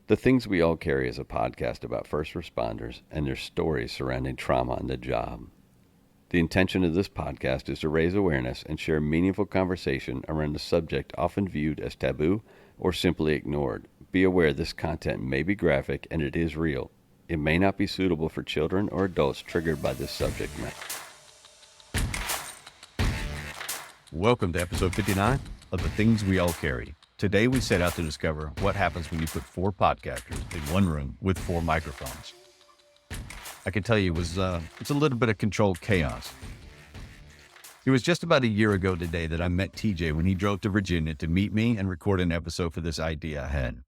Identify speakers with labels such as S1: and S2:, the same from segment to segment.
S1: The Things We All Carry is a podcast about first responders and their stories surrounding trauma on the job. The intention of this podcast is to raise awareness and share meaningful conversation around a subject often viewed as taboo or simply ignored. Be aware this content may be graphic and it is real. It may not be suitable for children or adults triggered by this subject matter.
S2: Welcome to episode 59 of The Things We All Carry. Today we set out to discover what happens when you put four podcasters in one room with four microphones. I can tell you it's a little bit of controlled chaos. It was just about a year ago today that I met TJ when he drove to Virginia to meet me and record an episode for this idea I had.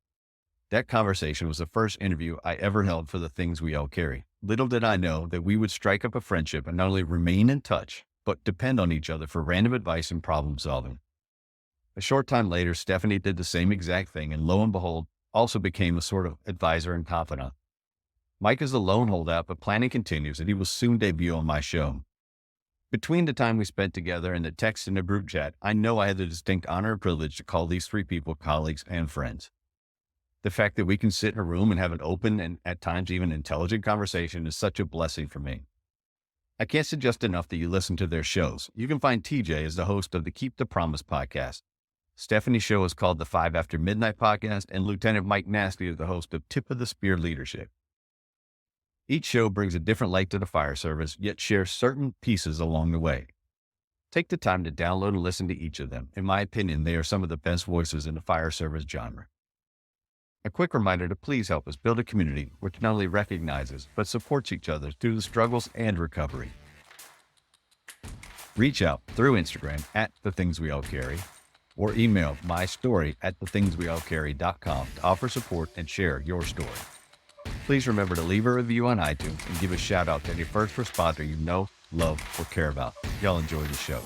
S2: That conversation was the first interview I ever held for The Things We All Carry. Little did I know that we would strike up a friendship and not only remain in touch, but depend on each other for random advice and problem solving. A short time later, Stephanie did the same exact thing and lo and behold, also became a sort of advisor and confidant. Mike is a lone holdout, but planning continues and he will soon debut on my show. Between the time we spent together and the text in the group chat, I know I had the distinct honor and privilege to call these three people colleagues and friends. The fact that we can sit in a room and have an open and at times even intelligent conversation is such a blessing for me. I can't suggest enough that you listen to their shows. You can find TJ as the host of the Keep the Promise podcast. Stephanie's show is called the 5 After Midnight podcast, and Lieutenant Mike Nasty is the host of Tip of the Spear Leadership. Each show brings a different light to the fire service, yet shares certain pieces along the way. Take the time to download and listen to each of them. In my opinion, they are some of the best voices in the fire service genre. A quick reminder to please help us build a community which not only recognizes, but supports each other through the struggles and recovery. Reach out through Instagram at The Things We All Carry, or email mystory@thethingsweallcarry.com to offer support and share your story. Please remember to leave a review on iTunes and give a shout out to any first responder you know, love, or care about. Y'all enjoy the show.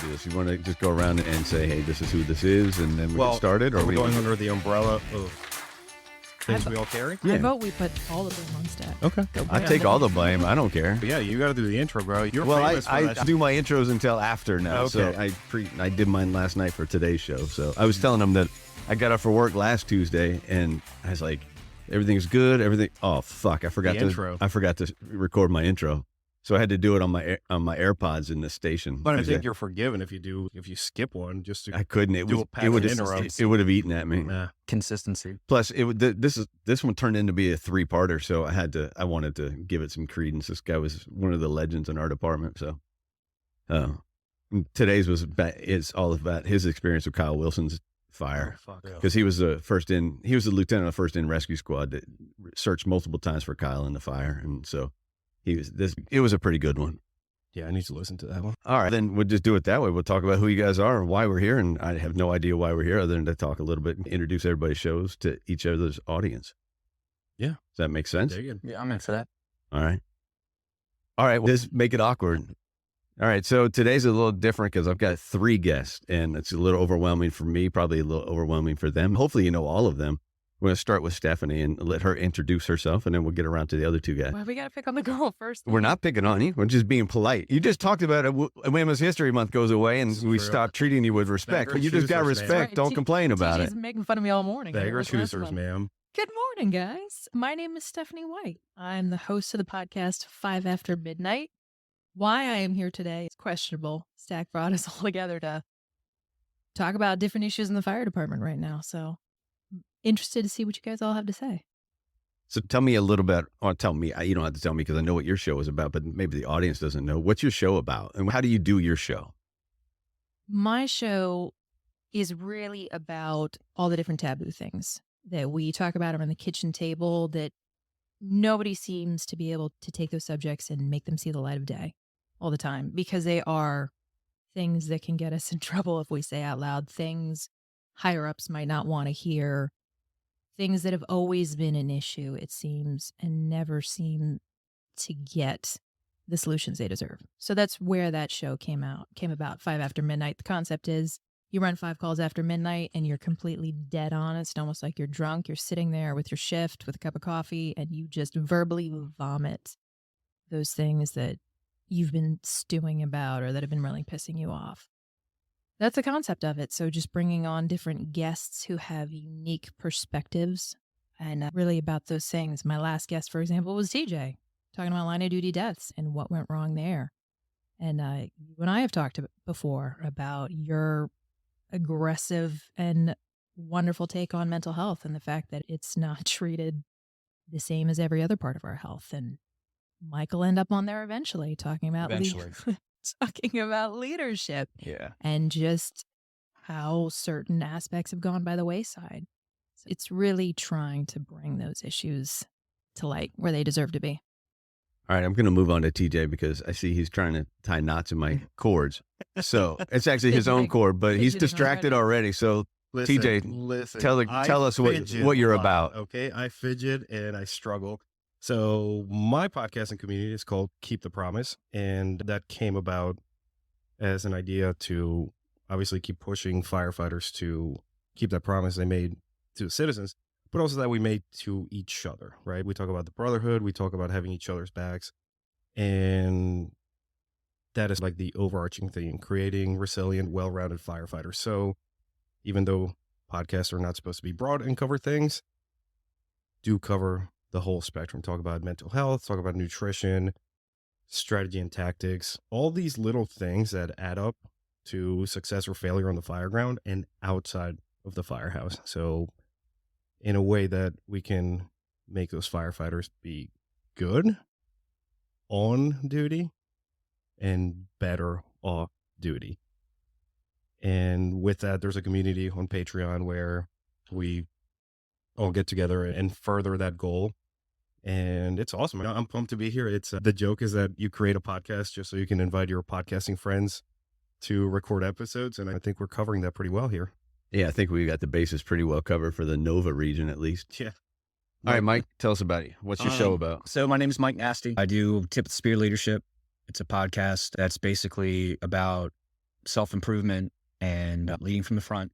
S1: Do this. You want to just go around and say, hey, this is who this is, and then we get started?
S3: Or
S1: Or
S3: we're
S1: we
S3: going under the umbrella of Things We All Carry?
S1: Yeah.
S4: I vote we put all of them on stack.
S3: Okay.
S1: I take all the blame. I don't care.
S3: But yeah, you got to do the intro, bro. You're
S1: Well,
S3: famous for
S1: I
S3: that.
S1: do my intros until after now.
S3: Okay.
S1: So I did mine last night for today's show. So I was telling them that I got up for work last Tuesday, and I was like, everything's good. Everything. Oh fuck! I forgot to record my intro. So I had to do it on my AirPods in the station.
S3: But I think you're forgiven if you skip one just to
S1: I couldn't. It
S3: do
S1: was.
S3: a pattern
S1: It would
S3: intro.
S1: have eaten at me.
S3: Nah.
S5: Consistency.
S1: Plus, this one turned into be a 3-parter, so I wanted to give it some credence. This guy was one of the legends in our department. So, today's is all about his experience with Kyle Wilson's fire, because he was the lieutenant of the first in rescue squad that searched multiple times for Kyle in the fire, and so it was a pretty good one.
S3: Yeah, I need to listen to that one.
S1: All right, then we'll just do it that way. We'll talk about who you guys are and why we're here. And I have no idea why we're here other than to talk a little bit and introduce everybody's shows to each other's audience.
S3: Yeah.
S1: Does that make sense?
S3: Very good.
S5: Yeah, I'm in for that.
S1: All right. Well, just make it awkward. All right. So today's a little different because I've got 3 guests and it's a little overwhelming for me, probably a little overwhelming for them. Hopefully, you know all of them. We're going to start with Stephanie and let her introduce herself, and then we'll get around to the other 2 guys.
S4: Why we got to pick on the girl first?
S1: We're not picking on you. We're just being polite. You just talked about it. Women's History Month goes away, and we stop treating you with respect. But you just got respect.
S4: Right.
S1: Don't complain about
S4: She's
S1: it.
S4: making fun of me all morning.
S3: Beggar
S4: What's the rest of
S3: choosers,
S4: them?
S3: ma'am.
S4: Good morning, guys. My name is Stephanie White. I'm the host of the podcast 5 After Midnight. Why I am here today is questionable. Stack brought us all together to talk about different issues in the fire department right now. So interested to see what you guys all have to say.
S1: So tell me a little bit, or tell me, you don't have to tell me because I know what your show is about, but maybe the audience doesn't know. What's your show about and how do you do your show?
S4: My show is really about all the different taboo things that we talk about around the kitchen table that nobody seems to be able to take those subjects and make them see the light of day all the time, because they are things that can get us in trouble if we say out loud, things higher ups might not want to hear, things that have always been an issue, it seems, and never seem to get the solutions they deserve. So that's where that show came about, 5 After Midnight. The concept is you run 5 calls after midnight and you're completely dead honest, almost like you're drunk. You're sitting there with your shift with a cup of coffee and you just verbally vomit those things that you've been stewing about or that have been really pissing you off. That's the concept of it. So just bringing on different guests who have unique perspectives and really about those things. My last guest, for example, was TJ, talking about line of duty deaths and what went wrong there. And you and I have talked before about your aggressive and wonderful take on mental health and the fact that it's not treated the same as every other part of our health. And Mike will end up on there eventually talking about talking about leadership
S2: Yeah.
S4: and just how certain aspects have gone by the wayside. So it's really trying to bring those issues to light where they deserve to be.
S1: All right, I'm going to move on to TJ because I see he's trying to tie knots in my cords. So it's actually his own cord, but he's distracted already. So
S3: Listen,
S1: TJ, tell us what you're about.
S3: Okay, I fidget and I struggle. So my podcasting community is called Keep the Promise, and that came about as an idea to obviously keep pushing firefighters to keep that promise they made to the citizens, but also that we made to each other, right? We talk about the brotherhood, we talk about having each other's backs, and that is like the overarching thing, creating resilient, well-rounded firefighters. So even though podcasts are not supposed to be broad and cover things, do cover the whole spectrum. Talk about mental health, talk about nutrition, strategy and tactics, all these little things that add up to success or failure on the fire ground and outside of the firehouse. So in a way that we can make those firefighters be good on duty and better off duty. And with that, there's a community on Patreon where we all get together and further that goal. And it's awesome. I'm pumped to be here. It's the joke is that you create a podcast just so you can invite your podcasting friends to record episodes. And I think we're covering that pretty well here.
S1: Yeah, I think we got the bases pretty well covered for the Nova region, at least.
S3: Yeah.
S1: All right, Mike, tell us about you. What's your show about?
S5: So my name is Mike Nasty. I do Tip of the Spear Leadership. It's a podcast that's basically about self-improvement and leading from the front.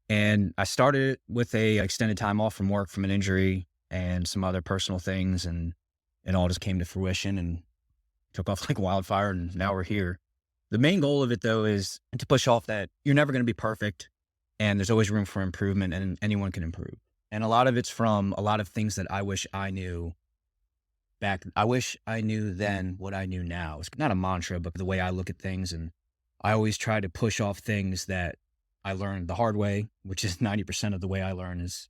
S5: And I started it with a extended time off from work from an injury and some other personal things. And it all just came to fruition and took off like wildfire. And now we're here. The main goal of it, though, is to push off that you're never going to be perfect. And there's always room for improvement, and anyone can improve. And a lot of it's from a lot of things that I wish I knew back. I wish I knew then what I knew now. It's not a mantra, but the way I look at things. And I always try to push off things that I learned the hard way, which is 90% of the way I learn is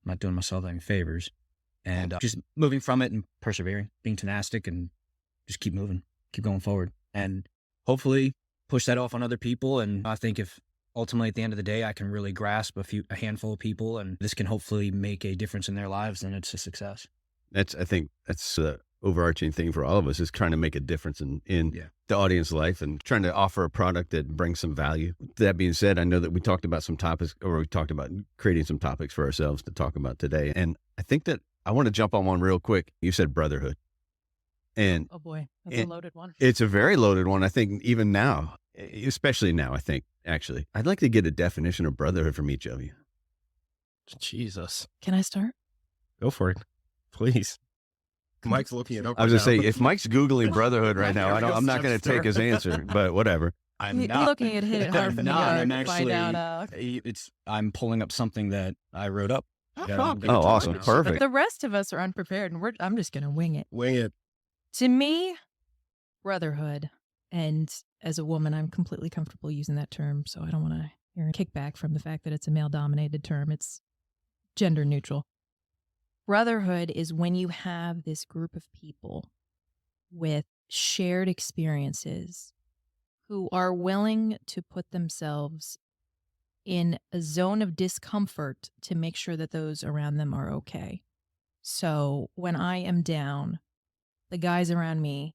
S5: I'm not doing myself any favors. And just moving from it and persevering, being tenactic and just keep moving, keep going forward. And hopefully push that off on other people. And I think if ultimately at the end of the day, I can really grasp a handful of people and this can hopefully make a difference in their lives, then it's a success.
S1: I think that's the overarching thing for all of us is trying to make a difference in the audience life and trying to offer a product that brings some value. That being said, I know that we talked about some topics, or we talked about creating some topics for ourselves to talk about today. And I think that I want to jump on one real quick. You said brotherhood. And
S4: oh boy, that's a loaded one.
S1: It's a very loaded one. I think even now, especially now, I think actually, I'd like to get a definition of brotherhood from each of you.
S3: Jesus.
S4: Can I start?
S3: Go for it. Please. Mike's looking it up.
S1: I was going to say, if Mike's Googling brotherhood right now, I'm not going to take his answer, but whatever.
S5: I'm not
S4: looking at it hard from the yard to find out.
S5: I'm pulling up something that I wrote up.
S1: Oh, awesome. Perfect.
S4: But the rest of us are unprepared and I'm just going to wing it.
S3: Wing it.
S4: To me, brotherhood, and as a woman, I'm completely comfortable using that term, so I don't want to hear a kickback from the fact that it's a male-dominated term. It's gender neutral. Brotherhood is when you have this group of people with shared experiences who are willing to put themselves in a zone of discomfort to make sure that those around them are okay. So when I am down, the guys around me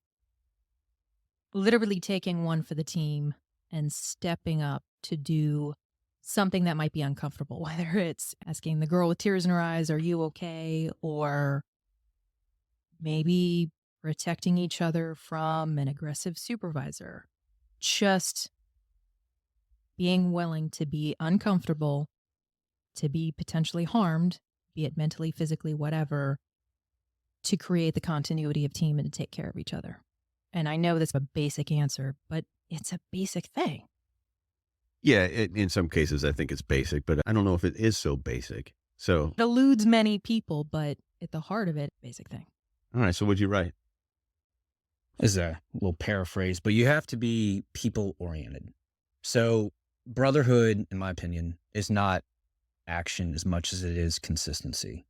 S4: literally taking one for the team and stepping up to do something that might be uncomfortable, whether it's asking the girl with tears in her eyes, are you okay? Or maybe protecting each other from an aggressive supervisor. Just being willing to be uncomfortable, to be potentially harmed, be it mentally, physically, whatever, to create the continuity of team and to take care of each other. And I know that's a basic answer, but it's a basic thing.
S1: Yeah, in some cases, I think it's basic, but I don't know if it is so basic. So,
S4: It eludes many people, but at the heart of it, basic thing.
S1: all right. So, what'd you write?
S5: This is a little paraphrase, but you have to be people oriented. So brotherhood, in my opinion, is not action as much as it is consistency.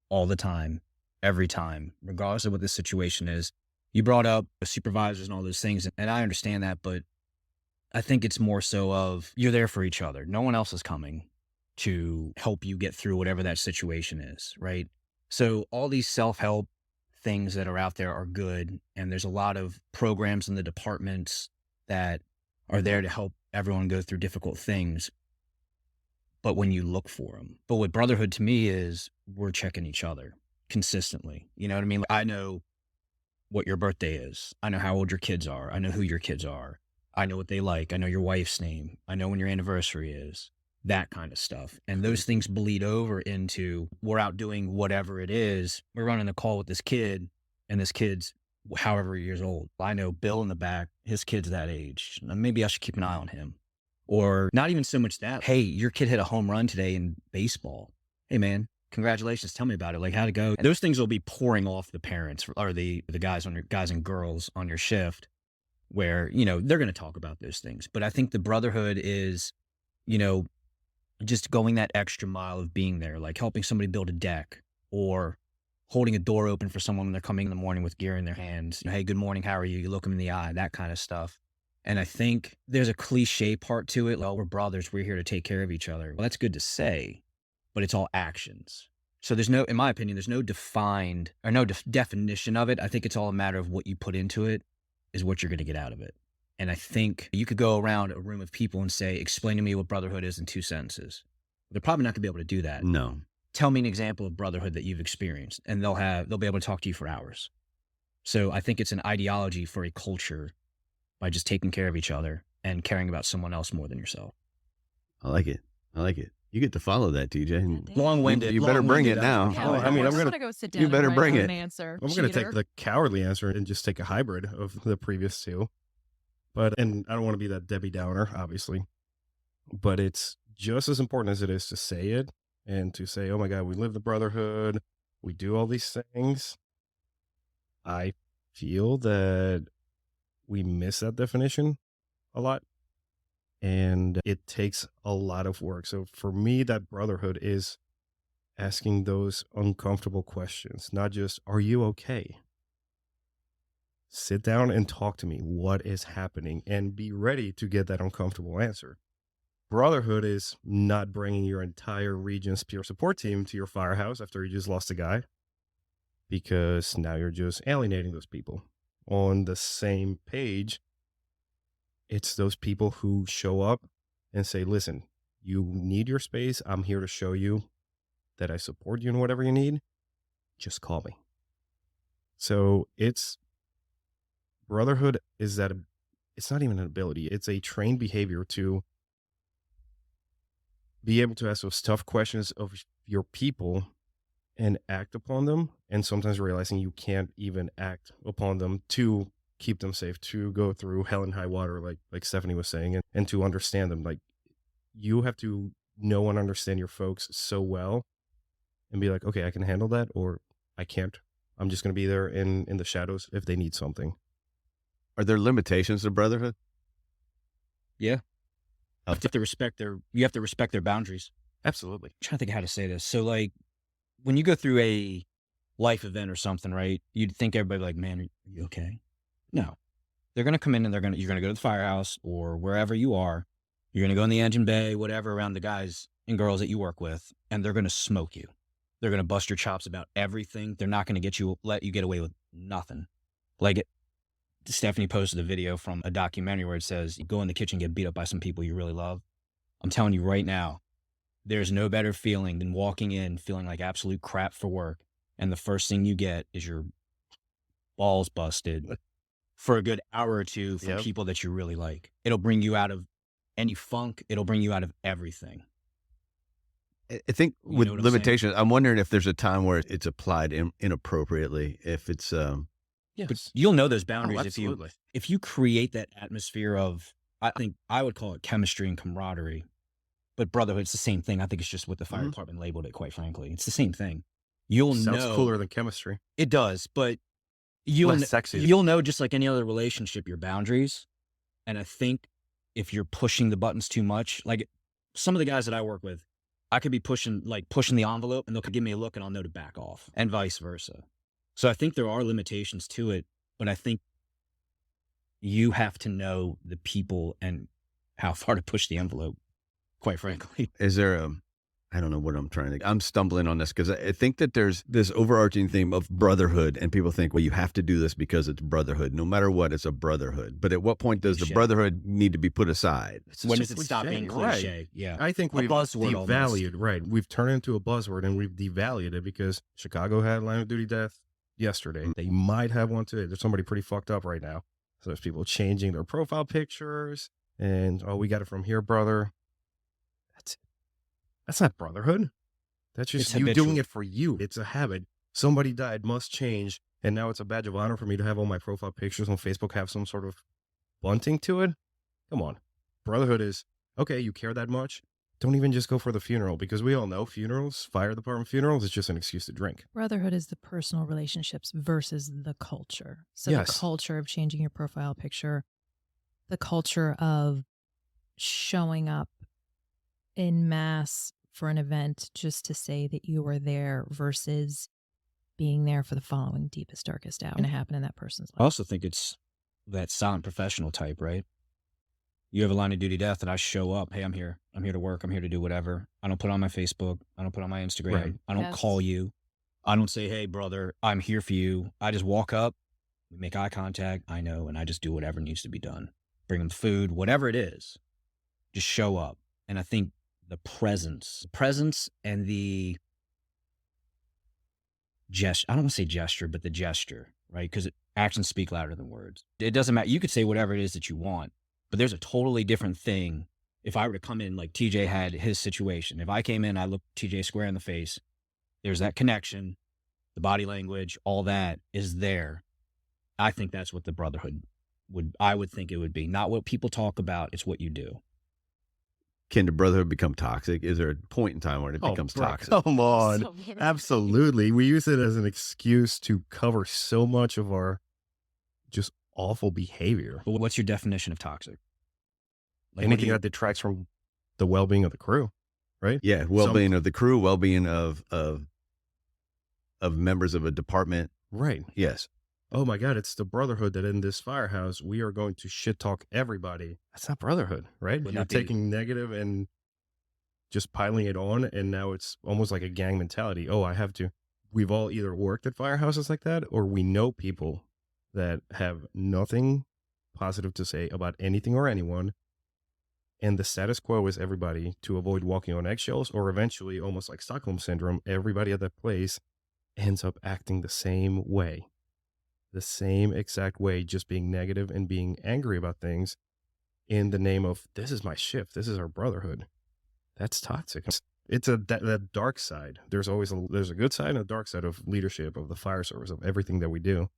S5: All the time, every time, regardless of what the situation is. You brought up supervisors and all those things, and I understand that, but I think it's more so of you're there for each other. No one else is coming to help you get through whatever that situation is, right? So all these self-help things that are out there are good, and there's a lot of programs in the departments that are there to help everyone go through difficult things. But when you look for them, but what brotherhood to me is, we're checking each other consistently. You know what I mean? I know what your birthday is. I know how old your kids are. I know who your kids are. I know what they like. I know your wife's name. I know when your anniversary is, that kind of stuff. And those things bleed over into, we're out doing whatever it is. We're running a call with this kid, and this kid's however years old. I know Bill in the back, his kid's that age. Maybe I should keep an eye on him. Or not even so much that, hey, your kid hit a home run today in baseball. Hey, man, congratulations. Tell me about it. Like, how'd it go? Those things will be pouring off the parents or the guys and girls on your shift, where, you know, they're going to talk about those things. But I think the brotherhood is, you know, just going that extra mile of being there, like helping somebody build a deck, or holding a door open for someone when they're coming in the morning with gear in their hands. Hey, good morning. How are you? You look them in the eye, that kind of stuff. And I think there's a cliche part to it. Well, we're brothers. We're here to take care of each other. Well, that's good to say, but it's all actions. So there's no, in my opinion, there's no defined or no definition of it. I think it's all a matter of what you put into it is what you're going to get out of it. And I think you could go around a room of people and say, explain to me what brotherhood is in 2 sentences. They're probably not going to be able to do that.
S1: No.
S5: Tell me an example of brotherhood that you've experienced, and they'll be able to talk to you for hours. So I think it's an ideology for a culture by just taking care of each other and caring about someone else more than yourself.
S1: I like it. You get to follow that, TJ.
S5: Long-winded.
S1: You better bring it now.
S4: Yeah,
S3: Oh, I mean, I'm
S4: gonna go sit down.
S1: you better
S4: and
S1: bring
S4: write
S1: it.
S4: An answer.
S3: I'm going to take
S4: Cheater.
S3: the cowardly answer and just take a hybrid of the previous two. And I don't want to be that Debbie Downer, obviously, but it's just as important as it is to say it and to say, oh my God, we live the brotherhood. We do all these things. I feel that we miss that definition a lot, and it takes a lot of work. So for me, that brotherhood is asking those uncomfortable questions, not just, are you okay? Sit down and talk to me. What is happening? And be ready to get that uncomfortable answer. Brotherhood is not bringing your entire region's peer support team to your firehouse after you just lost a guy, because now you're just alienating those people. On the same page, it's those people who show up and say, listen, you need your space. I'm here to show you that I support you in whatever you need. Just call me. So brotherhood is that it's not even an ability. It's a trained behavior to be able to ask those tough questions of your people and act upon them. And sometimes realizing you can't even act upon them to keep them safe, to go through hell and high water, like Stephanie was saying, and to understand them. Like, you have to know and understand your folks so well and be like, okay, I can handle that, or I can't. I'm just going to be there in the shadows if they need something.
S1: Are there limitations to brotherhood?
S5: Yeah. You have to respect their boundaries.
S3: Absolutely.
S5: I'm trying to think of how to say this. So, like, when you go through a life event or something, right? You'd think everybody like, man, are you okay? No. They're going to come in and you're going to go to the firehouse or wherever you are. You're going to go in the engine bay, whatever, around the guys and girls that you work with, and they're going to smoke you. They're going to bust your chops about everything. They're not going to let you get away with nothing. Like, Stephanie posted a video from a documentary where it says, you go in the kitchen, get beat up by some people you really love. I'm telling you right now, there's no better feeling than walking in feeling like absolute crap for work, and the first thing you get is your balls busted for a good hour or two from people that you really like. It'll bring you out of any funk. It'll bring you out of everything.
S1: I think with limitations, I'm wondering if there's a time where it's applied inappropriately. If it's
S5: But you'll know those boundaries
S3: absolutely.
S5: if you create that atmosphere of, I think I would call it chemistry and camaraderie, but brotherhood, it's the same thing. I think it's just what the fire department labeled it, quite frankly. It's the same thing. You'll
S3: Sounds
S5: know.
S3: cooler than chemistry.
S5: It does, but
S3: Less sexy.
S5: you'll know, just like any other relationship, your boundaries. And I think if you're pushing the buttons too much, like some of the guys that I work with, I could be pushing the envelope and they'll give me a look and I'll know to back off, and vice versa. So I think there are limitations to it, but I think you have to know the people and how far to push the envelope, quite frankly.
S1: Is there I don't know what I'm trying to, I'm stumbling on this because I think that there's this overarching theme of brotherhood, and people think, well, you have to do this because it's brotherhood. No matter what, it's a brotherhood. But at what point does the brotherhood need to be put aside?
S5: When does it stop being cliche?
S3: Right.
S5: Yeah.
S3: I think we've devalued, right? We've turned it into a buzzword and we've devalued it because Chicago had line of duty death yesterday. They might have one today. There's somebody pretty fucked up right now. So there's people changing their profile pictures and, oh, we got it from here, brother. That's not brotherhood. That's just you doing it for you. It's a habit. Somebody died, must change. And now it's a badge of honor for me to have all my profile pictures on Facebook have some sort of bunting to it. Come on. Brotherhood is, okay, you care that much? Don't even just go for the funeral, because we all know funerals, fire department funerals, is just an excuse to drink.
S4: Brotherhood is the personal relationships versus the culture. So the culture of changing your profile picture, the culture of showing up in mass for an event just to say that you were there versus being there for the following deepest, darkest hour going to happen in that person's life.
S5: I also think it's that silent professional type, right? You have a line of duty death and I show up. Hey, I'm here. I'm here to work. I'm here to do whatever. I don't put on my Facebook. I don't put on my Instagram.
S3: Right.
S5: I don't call you. I don't say, hey, brother, I'm here for you. I just walk up, we make eye contact. I know. And I just do whatever needs to be done. Bring them food, whatever it is. Just show up. And I think the presence and the gesture, I don't want to say gesture, but the gesture, right? Because actions speak louder than words. It doesn't matter. You could say whatever it is that you want, but there's a totally different thing. If I were to come in like TJ had his situation, if I came in, I looked TJ square in the face, there's that connection, the body language, all that is there. I think that's what the brotherhood I would think it would be. Not what people talk about, it's what you do.
S1: Can the brotherhood become toxic? Is there a point in time where it becomes toxic?
S3: Come on. Absolutely. We use it as an excuse to cover so much of our just awful behavior.
S5: But what's your definition of toxic? Like
S3: anything that detracts from the well-being of the crew, right?
S1: Yeah, well-being of the crew, well-being of members of a department.
S3: Right.
S1: Yes.
S3: Oh my God, it's the brotherhood that in this firehouse, we are going to shit talk everybody. That's not brotherhood, right? You're taking negative and just piling it on. And now it's almost like a gang mentality. Oh, I have to. We've all either worked at firehouses like that, or we know people that have nothing positive to say about anything or anyone. And the status quo is everybody to avoid walking on eggshells, or eventually, almost like Stockholm Syndrome, everybody at that place ends up acting the same way. The same exact way, just being negative and being angry about things in the name of, this is my shift, this is our brotherhood. That's toxic. It's that dark side. There's a good side and a dark side of leadership, of the fire service, of everything that we do.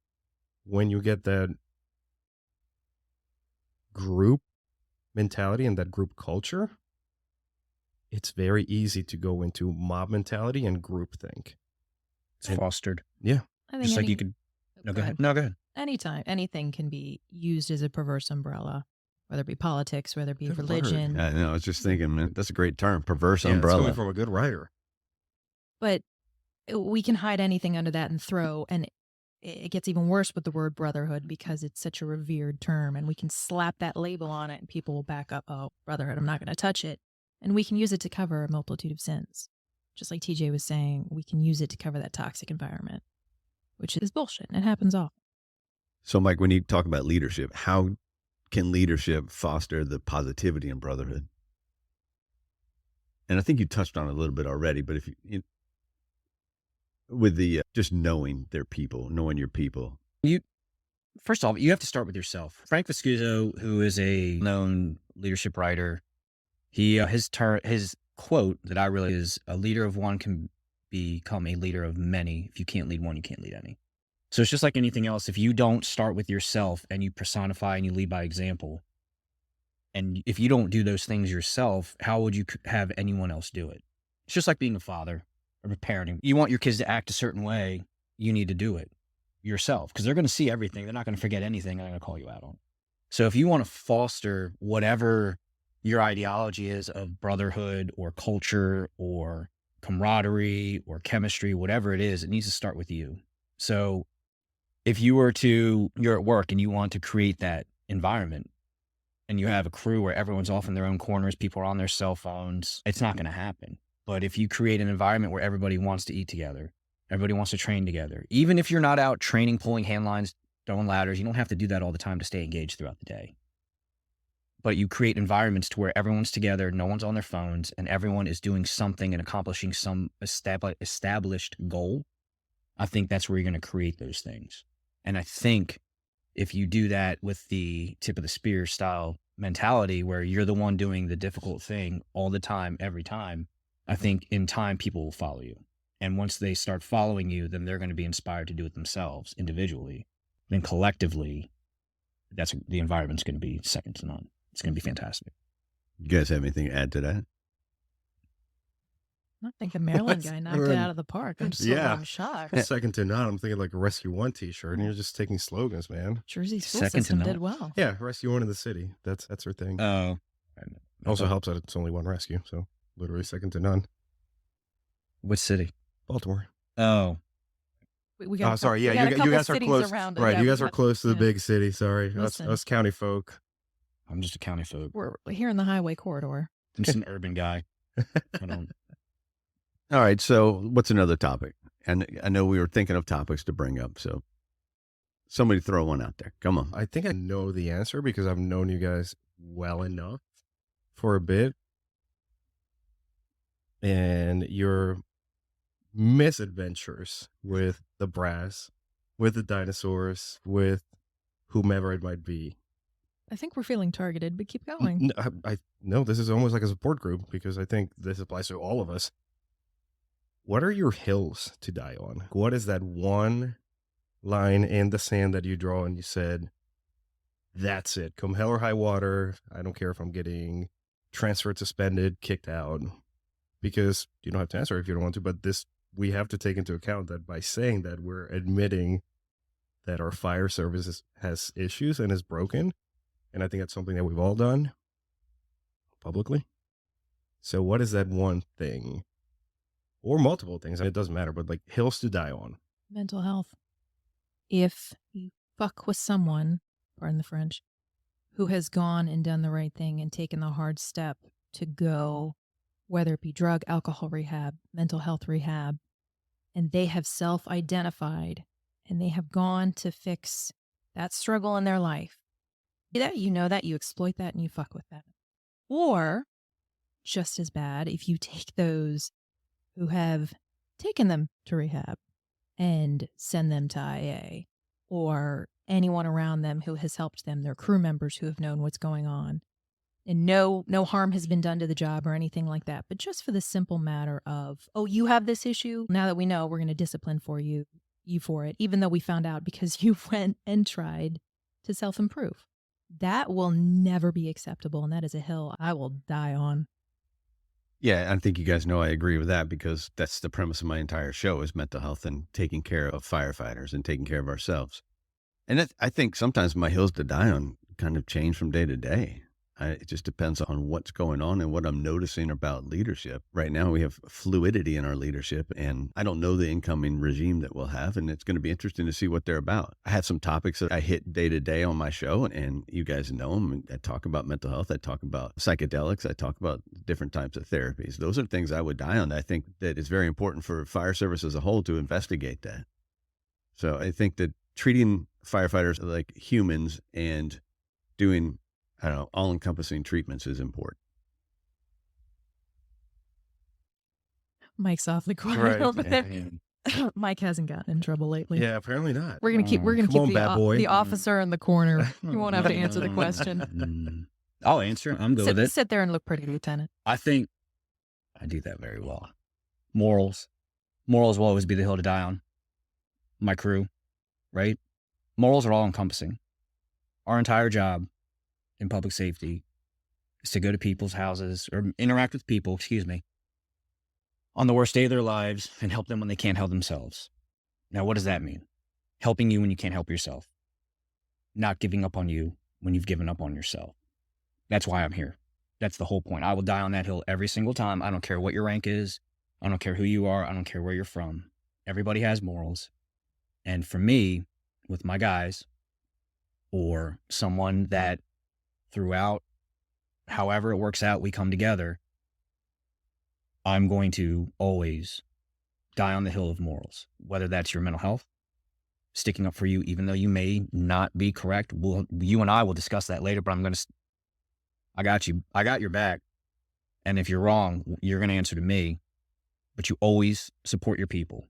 S3: When you get that group mentality and that group culture, it's very easy to go into mob mentality and groupthink.
S5: It's fostered.
S3: Yeah.
S4: I think
S5: just like you could. No, go ahead. No, go ahead.
S4: Anytime, anything can be used as a perverse umbrella, whether it be politics, whether it be religion.
S1: I know. I was just thinking, man, that's a great term, perverse
S3: It's
S1: umbrella.
S3: coming from a good writer.
S4: But we can hide anything under that and throw, and it gets even worse with the word brotherhood because it's such a revered term, and we can slap that label on it and people will back up, oh, brotherhood, I'm not going to touch it. And we can use it to cover a multitude of sins. Just like TJ was saying, we can use it to cover that toxic environment, which is bullshit. And it happens often.
S1: So, Mike, when you talk about leadership, how can leadership foster the positivity in brotherhood? And I think you touched on it a little bit already, but if you with the just knowing their people, knowing your people.
S5: First off, you have to start with yourself. Frank Viscuso, who is a known leadership writer, his quote that I really is, a leader of one can become a leader of many. If you can't lead one, you can't lead any. So it's just like anything else. If you don't start with yourself and you personify and you lead by example, And if you don't do those things yourself, how would you have anyone else do it? It's just like being a father or parenting. You want your kids to act a certain way, you need to do it yourself because they're going to see everything. They're not going to forget anything. They're going to call you out on it. So if you want to foster whatever your ideology is of brotherhood or culture or camaraderie or chemistry, whatever it is, it needs to start with you. So if you're at work and you want to create that environment and you have a crew where everyone's off in their own corners, people are on their cell phones, it's not going to happen. But if you create an environment where everybody wants to eat together, everybody wants to train together, even if you're not out training, pulling hand lines, throwing ladders, you don't have to do that all the time to stay engaged throughout the day. But you create environments to where everyone's together, no one's on their phones, and everyone is doing something and accomplishing some established goal. I think that's where you're going to create those things. And I think if you do that with the tip of the spear style mentality where you're the one doing the difficult thing all the time, every time, I think in time people will follow you. And once they start following you, then they're going to be inspired to do it themselves individually. Then collectively, the environment's going to be second to none. It's going to be fantastic.
S1: You guys have anything to add to that?
S4: I think the Maryland guy knocked it out of the park. I'm shocked.
S3: Second to none. I'm thinking like a Rescue One t-shirt, and you're just taking slogans, man.
S4: Jersey school
S5: Second to
S4: system
S5: none.
S4: did well.
S3: Yeah, Rescue One in the city. That's her thing.
S5: Oh.
S3: Also helps that it's only one rescue, so literally second to none.
S5: Which city?
S3: Baltimore.
S5: Oh.
S4: We got
S3: sorry. Yeah,
S4: you
S3: guys are close.
S4: Around it.
S3: Right,
S4: Yeah,
S3: you guys are close to the big city. Sorry,
S4: Listen.
S3: us county folk.
S5: I'm just a county folk.
S4: We're here in the highway corridor.
S5: I'm just an urban guy. I don't.
S1: All right. So what's another topic? And I know we were thinking of topics to bring up. So somebody throw one out there. Come on.
S3: I think I know the answer because I've known you guys well enough for a bit. And your misadventures with the brass, with the dinosaurs, with whomever it might be.
S4: I think we're feeling targeted, but keep going.
S3: I know this is almost like a support group because I think this applies to all of us. What are your hills to die on? What is that one line in the sand that you draw and you said, that's it. Come hell or high water. I don't care if I'm getting transferred, suspended, kicked out. Because you don't have to answer if you don't want to, but we have to take into account that by saying that we're admitting that our fire service has issues and is broken. And I think that's something that we've all done publicly. So what is that one thing or multiple things? It doesn't matter, but like hills to die on.
S4: Mental health. If you fuck with someone, pardon the French, who has gone and done the right thing and taken the hard step to go, whether it be drug, alcohol rehab, mental health rehab, and they have self-identified and they have gone to fix that struggle in their life, that you know that, you exploit that and you fuck with that. Or just as bad, if you take those who have taken them to rehab and send them to IA, or anyone around them who has helped them, their crew members who have known what's going on, and no harm has been done to the job or anything like that, but just for the simple matter of, oh, you have this issue. Now that we know, we're going to discipline you for it, even though we found out because you went and tried to self-improve. That will never be acceptable, and that is a hill I will die on.
S1: Yeah, I think you guys know I agree with that because that's the premise of my entire show is mental health and taking care of firefighters and taking care of ourselves. And I think sometimes my hills to die on kind of change from day to day. It just depends on what's going on and what I'm noticing about leadership. Right now, we have fluidity in our leadership, and I don't know the incoming regime that we'll have, and it's going to be interesting to see what they're about. I have some topics that I hit day to day on my show, and you guys know them. I talk about mental health. I talk about psychedelics. I talk about different types of therapies. Those are things I would die on. I think that it's very important for fire service as a whole to investigate that. So I think that treating firefighters like humans and doing all-encompassing treatments is important.
S4: Mike's awfully quiet over there. Mike hasn't gotten in trouble lately.
S3: Yeah, apparently not.
S4: We're gonna keep
S3: bad
S4: the officer in the corner. You won't have to answer the question.
S5: I'll answer. I'm good with it.
S4: Sit there and look pretty, Lieutenant.
S5: I think I do that very well. Morals will always be the hill to die on. My crew, right? Morals are all encompassing. Our entire job in public safety is to go to people's houses or interact with people, on the worst day of their lives and help them when they can't help themselves. Now, what does that mean? Helping you when you can't help yourself. Not giving up on you when you've given up on yourself. That's why I'm here. That's the whole point. I will die on that hill every single time. I don't care what your rank is. I don't care who you are. I don't care where you're from. Everybody has morals. And for me, with my guys, or someone that throughout, however it works out, we come together, I'm going to always die on the hill of morals, whether that's your mental health, sticking up for you, even though you may not be correct. You and I will discuss that later, but I got you. I got your back. And if you're wrong, you're going to answer to me, but you always support your people.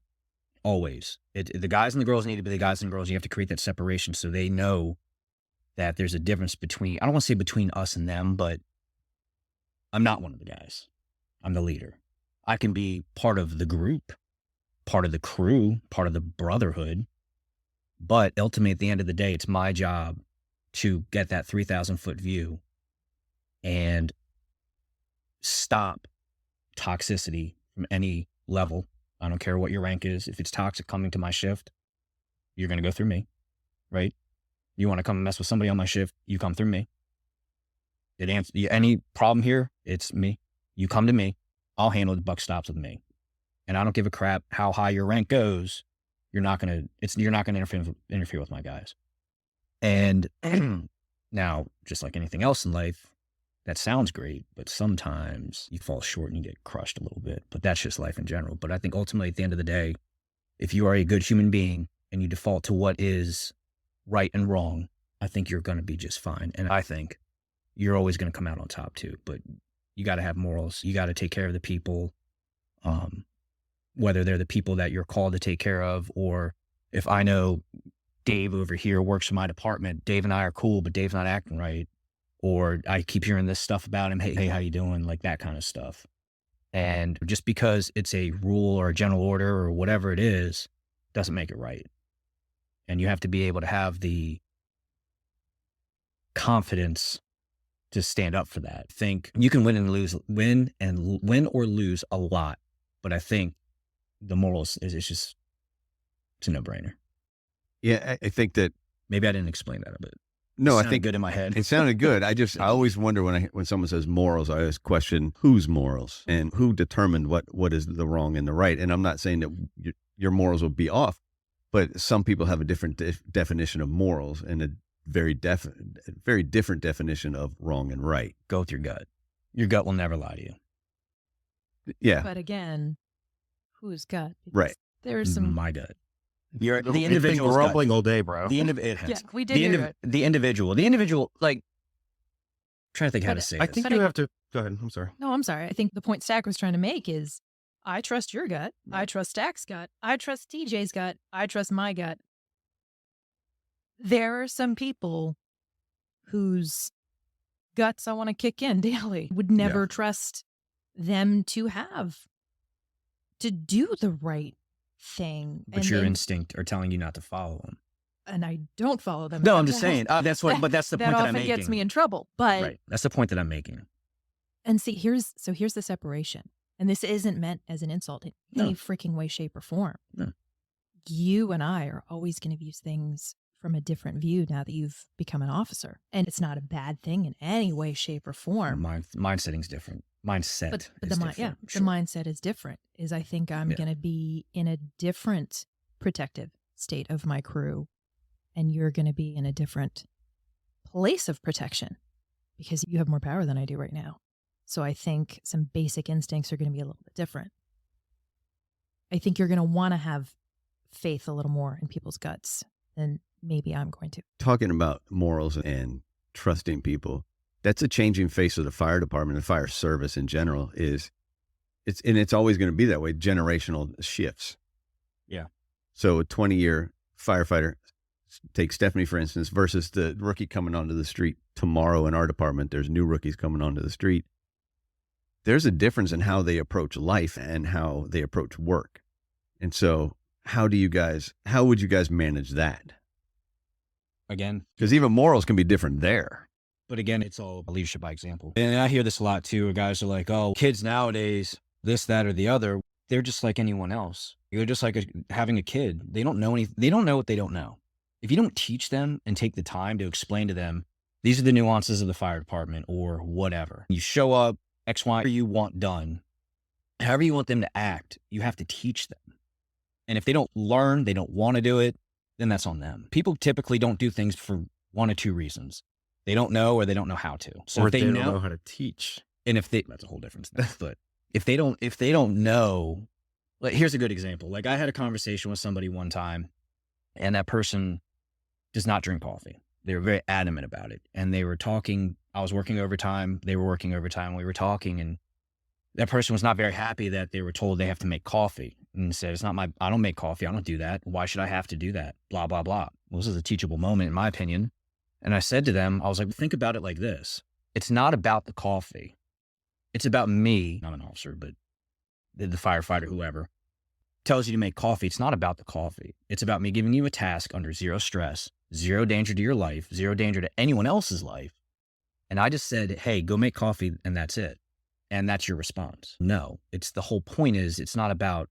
S5: Always. The guys and the girls need to be the guys and girls. You have to create that separation so they know that there's a difference between, I don't want to say between us and them, but I'm not one of the guys. I'm the leader. I can be part of the group, part of the crew, part of the brotherhood. But ultimately, at the end of the day, it's my job to get that 3,000-foot view and stop toxicity from any level. I don't care what your rank is. If it's toxic coming to my shift, you're going to go through me, right? You want to come and mess with somebody on my shift, you come through me. Any problem here, it's me. You come to me. I'll handle the buck stops with me. And I don't give a crap how high your rank goes. You're not going to interfere with my guys. And now, just like anything else in life, that sounds great, but sometimes you fall short and you get crushed a little bit. But that's just life in general. But I think ultimately at the end of the day, if you are a good human being and you default to what is right and wrong, I think you're going to be just fine. And I think you're always going to come out on top too. But you got to have morals. You got to take care of the people, whether they're the people that you're called to take care of, or if I know Dave over here works for my department, Dave and I are cool, but Dave's not acting right. Or I keep hearing this stuff about him. Hey, how you doing? Like that kind of stuff. And just because it's a rule or a general order or whatever it is, doesn't make it right. And you have to be able to have the confidence to stand up for that. Think you can win or lose a lot. But I think the morals it's a no-brainer.
S1: Yeah, I think that
S5: maybe I didn't explain that a bit.
S1: No, I think
S5: good in my head.
S1: It sounded good. I always wonder when someone says morals, I always question whose morals and who determined what is the wrong and the right. And I'm not saying that your morals will be off, but some people have a different definition of morals and a very different definition of wrong and right.
S5: Go with your gut. Your gut will never lie to you.
S1: Yeah.
S4: But again, whose gut? Because
S1: right.
S4: There's some
S5: my gut. You're the individual
S3: grumbling all day, bro.
S4: Yeah, we did hear it.
S5: The individual, like, I'm trying to think how to say
S3: I
S5: this.
S3: think you have to, go ahead. I'm sorry.
S4: No, I'm sorry. I think the point Stack was trying to make is I trust your gut. I trust Stack's gut. I trust TJ's gut. I trust my gut. There are some people whose guts I want to kick in daily. Would never trust them to do the right thing.
S5: But your instinct are telling you not to follow them.
S4: And I don't follow them.
S5: No, I'm just saying. But that's the point that I'm making.
S4: That often gets me in trouble. But
S5: right. That's the point that I'm making.
S4: And see, here's the separation. And this isn't meant as an insult in any freaking way, shape, or form.
S5: No.
S4: You and I are always going to view things from a different view now that you've become an officer. And it's not a bad thing in any way, shape, or form.
S5: Mindsetting's different. Mindset is different.
S4: Yeah, sure. The mindset is different. I think I'm going to be in a different protective state of my crew. And you're going to be in a different place of protection because you have more power than I do right now. So I think some basic instincts are going to be a little bit different. I think you're going to want to have faith a little more in people's guts than maybe I'm going to.
S1: Talking about morals and trusting people, that's a changing face of the fire department, the fire service in general it's always going to be that way, generational shifts.
S5: Yeah.
S1: So a 20-year firefighter, take Stephanie, for instance, versus the rookie coming onto the street tomorrow in our department. There's new rookies coming onto the street. There's a difference in how they approach life and how they approach work. And so how would you guys manage that?
S5: Again,
S1: because even morals can be different there.
S5: But again, it's all leadership by example. And I hear this a lot too, where guys are like, oh, kids nowadays, this, that, or the other, they're just like anyone else. You're just like having a kid. They don't know they don't know what they don't know. If you don't teach them and take the time to explain to them, these are the nuances of the fire department or whatever. You show up, X, Y, you want done. However you want them to act, you have to teach them. And if they don't learn, they don't want to do it, then that's on them. People typically don't do things for one or two reasons. They don't know or they don't know how to. So
S3: or
S5: if they
S3: don't
S5: know
S3: how to teach.
S5: and if they, that's a whole different stuff. But if they don't know, like, here's a good example. Like, I had a conversation with somebody one time, and that person does not drink coffee. They were very adamant about it. And they were talking, I was working overtime. They were working overtime. We were talking, and that person was not very happy that they were told they have to make coffee, and said, I don't make coffee. I don't do that. Why should I have to do that? Blah, blah, blah. Well, this is a teachable moment, in my opinion. And I said to them, I was like, think about it like this. It's not about the coffee. It's about me, not an officer, but the firefighter, whoever, tells you to make coffee. It's not about the coffee. It's about me giving you a task under zero stress, zero danger to your life, zero danger to anyone else's life. And I just said, hey, go make coffee, and that's it. And that's your response. No, the whole point is, it's not about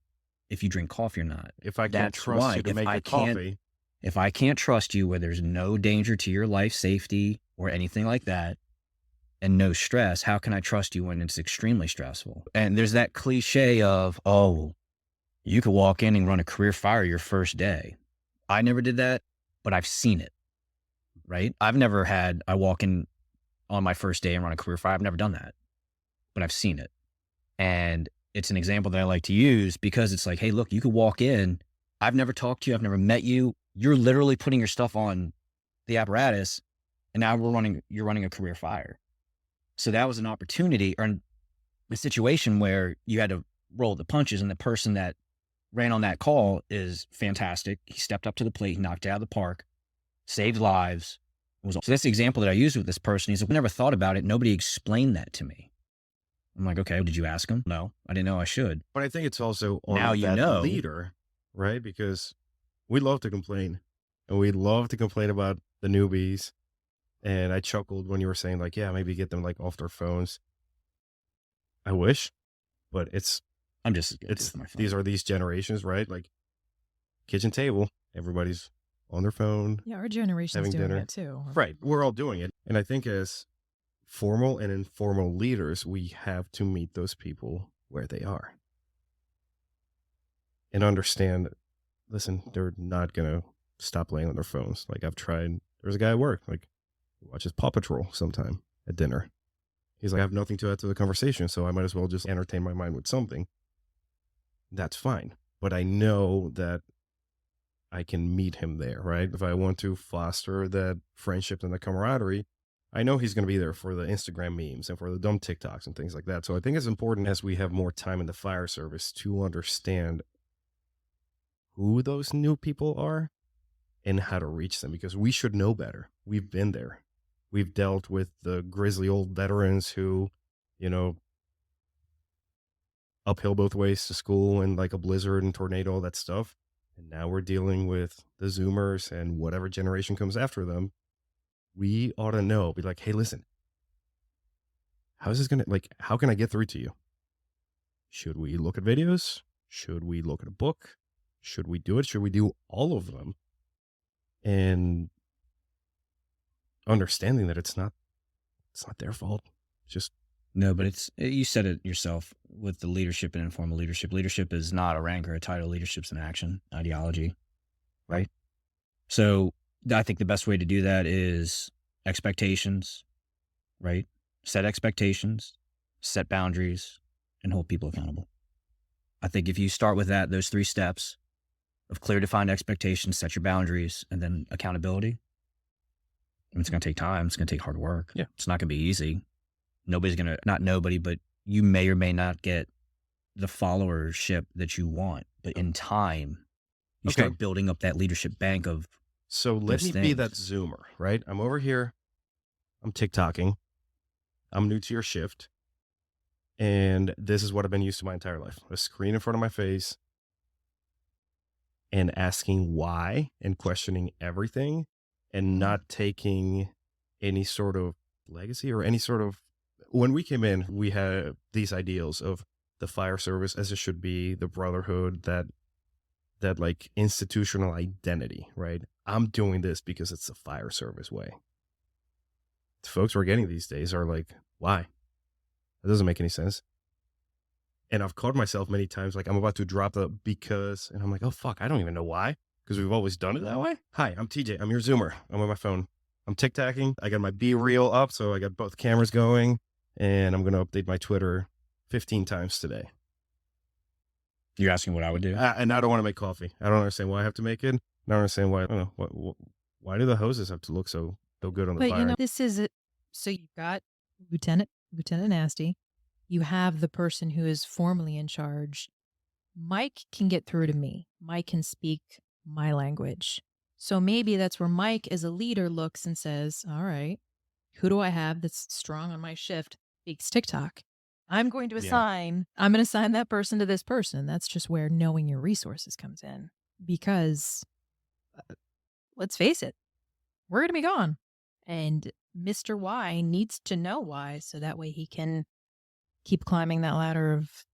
S5: if you drink coffee or not.
S3: If I can't trust you to make the coffee.
S5: If I can't trust you where there's no danger to your life, safety, or anything like that, and no stress, how can I trust you when it's extremely stressful? And there's that cliche of, oh, you could walk in and run a career fire your first day. I never did that, but I've seen it, right? I walk in on my first day and run a career fire. I've never done that, but I've seen it. And it's an example that I like to use because it's like, hey, look, you could walk in. I've never talked to you. I've never met you. You're literally putting your stuff on the apparatus, and now you're running a career fire. So that was an opportunity or a situation where you had to roll the punches, and the person that ran on that call is fantastic. He stepped up to the plate, knocked it out of the park, saved lives. So that's the example that I used with this person. He said, I never thought about it. Nobody explained that to me. I'm like, okay, did you ask him? No, I didn't know I should.
S3: But I think it's also on
S5: Now you
S3: that
S5: know.
S3: leader, right? Because we love to complain, and we love to complain about the newbies. And I chuckled when you were saying, like, yeah, maybe get them like off their phones. I wish, but these are these generations, right? Like, kitchen table, everybody's on their phone.
S4: Yeah, our generation's
S3: having
S4: doing
S3: dinner.
S4: it too.
S3: Right. We're all doing it. And I think as formal and informal leaders, we have to meet those people where they are and understand, listen, they're not going to stop laying on their phones. Like, I've tried, there's a guy at work, like, he watches Paw Patrol sometime at dinner. He's like, I have nothing to add to the conversation, so I might as well just entertain my mind with something. That's fine. But I know that I can meet him there, right? If I want to foster that friendship and the camaraderie, I know he's going to be there for the Instagram memes and for the dumb TikToks and things like that. So I think it's important as we have more time in the fire service to understand who those new people are and how to reach them, because we should know better. We've been there. We've dealt with the grizzly old veterans who, uphill both ways to school and like a blizzard and tornado, all that stuff. And now we're dealing with the Zoomers and whatever generation comes after them. We ought to know, be like, hey, listen, how can I get through to you? Should we look at videos? Should we look at a book? Should we do it? Should we do all of them? And understanding that it's not their fault. Just
S5: no, but you said it yourself with the leadership and informal leadership. Leadership is not a rank or a title. Leadership's an action, ideology, right? So I think the best way to do that is expectations, right? Set expectations, set boundaries, and hold people accountable. I think if you start with those 3 steps of clear defined expectations, set your boundaries, and then accountability, it's going to take time. It's going to take hard work.
S3: Yeah.
S5: It's not going to be easy. Not nobody, but you may or may not get the followership that you want. But in time, you start building up that leadership bank of.
S3: So let me be that Zoomer, right? I'm over here. I'm TikToking. I'm new to your shift. And this is what I've been used to my entire life. A screen in front of my face and asking why and questioning everything and not taking any sort of legacy or any sort of, when we came in, we had these ideals of the fire service as it should be, the brotherhood, that like institutional identity, right? I'm doing this because it's the fire service way. The folks we're getting these days are like, why? That doesn't make any sense. And I've caught myself many times, like I'm about to drop the because, and I'm like, oh fuck, I don't even know why, because we've always done it that way. Hi, I'm TJ. I'm your Zoomer. I'm on my phone. I'm TikToking. I got my B-reel up, so I got both cameras going, and I'm going to update my Twitter 15 times today.
S5: You're asking what I would do?
S3: And I don't want to make coffee. I don't understand why I have to make it. I don't understand why. I don't know why do the hoses have to look so good on the
S4: But
S3: fire?
S4: you know, this is it. So you've got Lieutenant Nasty. You have the person who is formally in charge. Mike can get through to me. Mike can speak my language. So maybe that's where Mike as a leader looks and says, all right, who do I have that's strong on my shift? Speaks TikTok. I'm going to assign that person to this person. That's just where knowing your resources comes in. Because let's face it, we're going to be gone. And Mr. Y needs to know why, so that way he can keep climbing that ladder of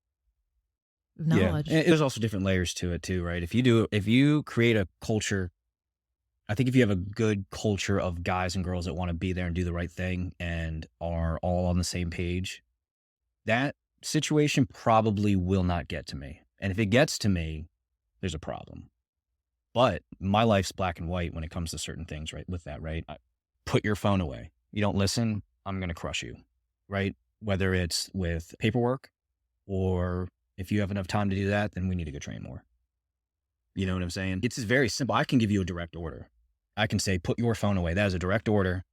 S4: knowledge.
S5: Yeah. And there's also different layers to it too, right? If you create a culture, I think if you have a good culture of guys and girls that want to be there and do the right thing and are all on the same page, that situation probably will not get to me. And if it gets to me, there's a problem. But my life's black and white when it comes to certain things, right? With that, right? Put your phone away. You don't listen, I'm going to crush you, right? Whether it's with paperwork or if you have enough time to do that, then we need to go train more. You know what I'm saying? It's very simple. I can give you a direct order. I can say, put your phone away. That is a direct order.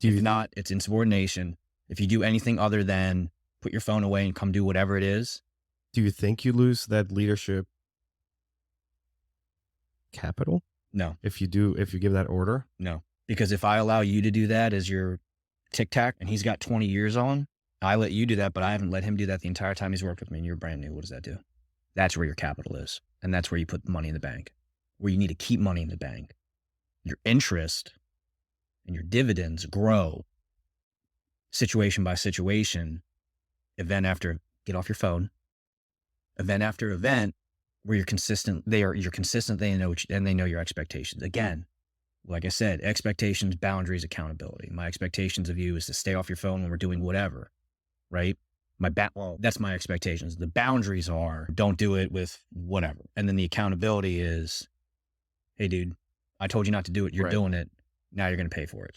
S5: If not, it's insubordination. If you do anything other than put your phone away and come do whatever it is.
S3: Do you think you lose that leadership capital?
S5: No.
S3: If you give that order?
S5: No. Because if I allow you to do that as your tic-tac and he's got 20 years on, I let you do that, but I haven't let him do that the entire time he's worked with me and you're brand new. What does that do? That's where your capital is. And that's where you put the money in the bank, where you need to keep money in the bank. Your interest and your dividends grow situation by situation, event after, get off your phone, event after event, where you're consistent. You're consistent. They know and they know your expectations. Again, like I said, expectations, boundaries, accountability. My expectations of you is to stay off your phone when we're doing whatever, right? That's my expectations. The boundaries are don't do it with whatever. And then the accountability is, hey dude, I told you not to do it. You're doing it. Now you're going to pay for it.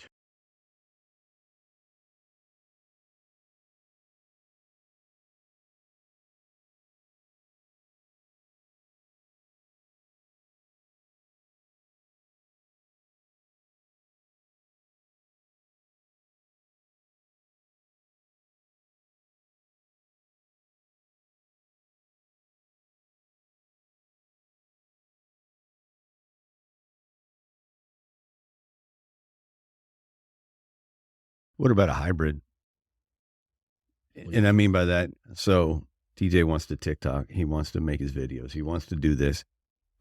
S1: What about a hybrid? And I mean by that, so TJ wants to TikTok. He wants to make his videos. He wants to do this.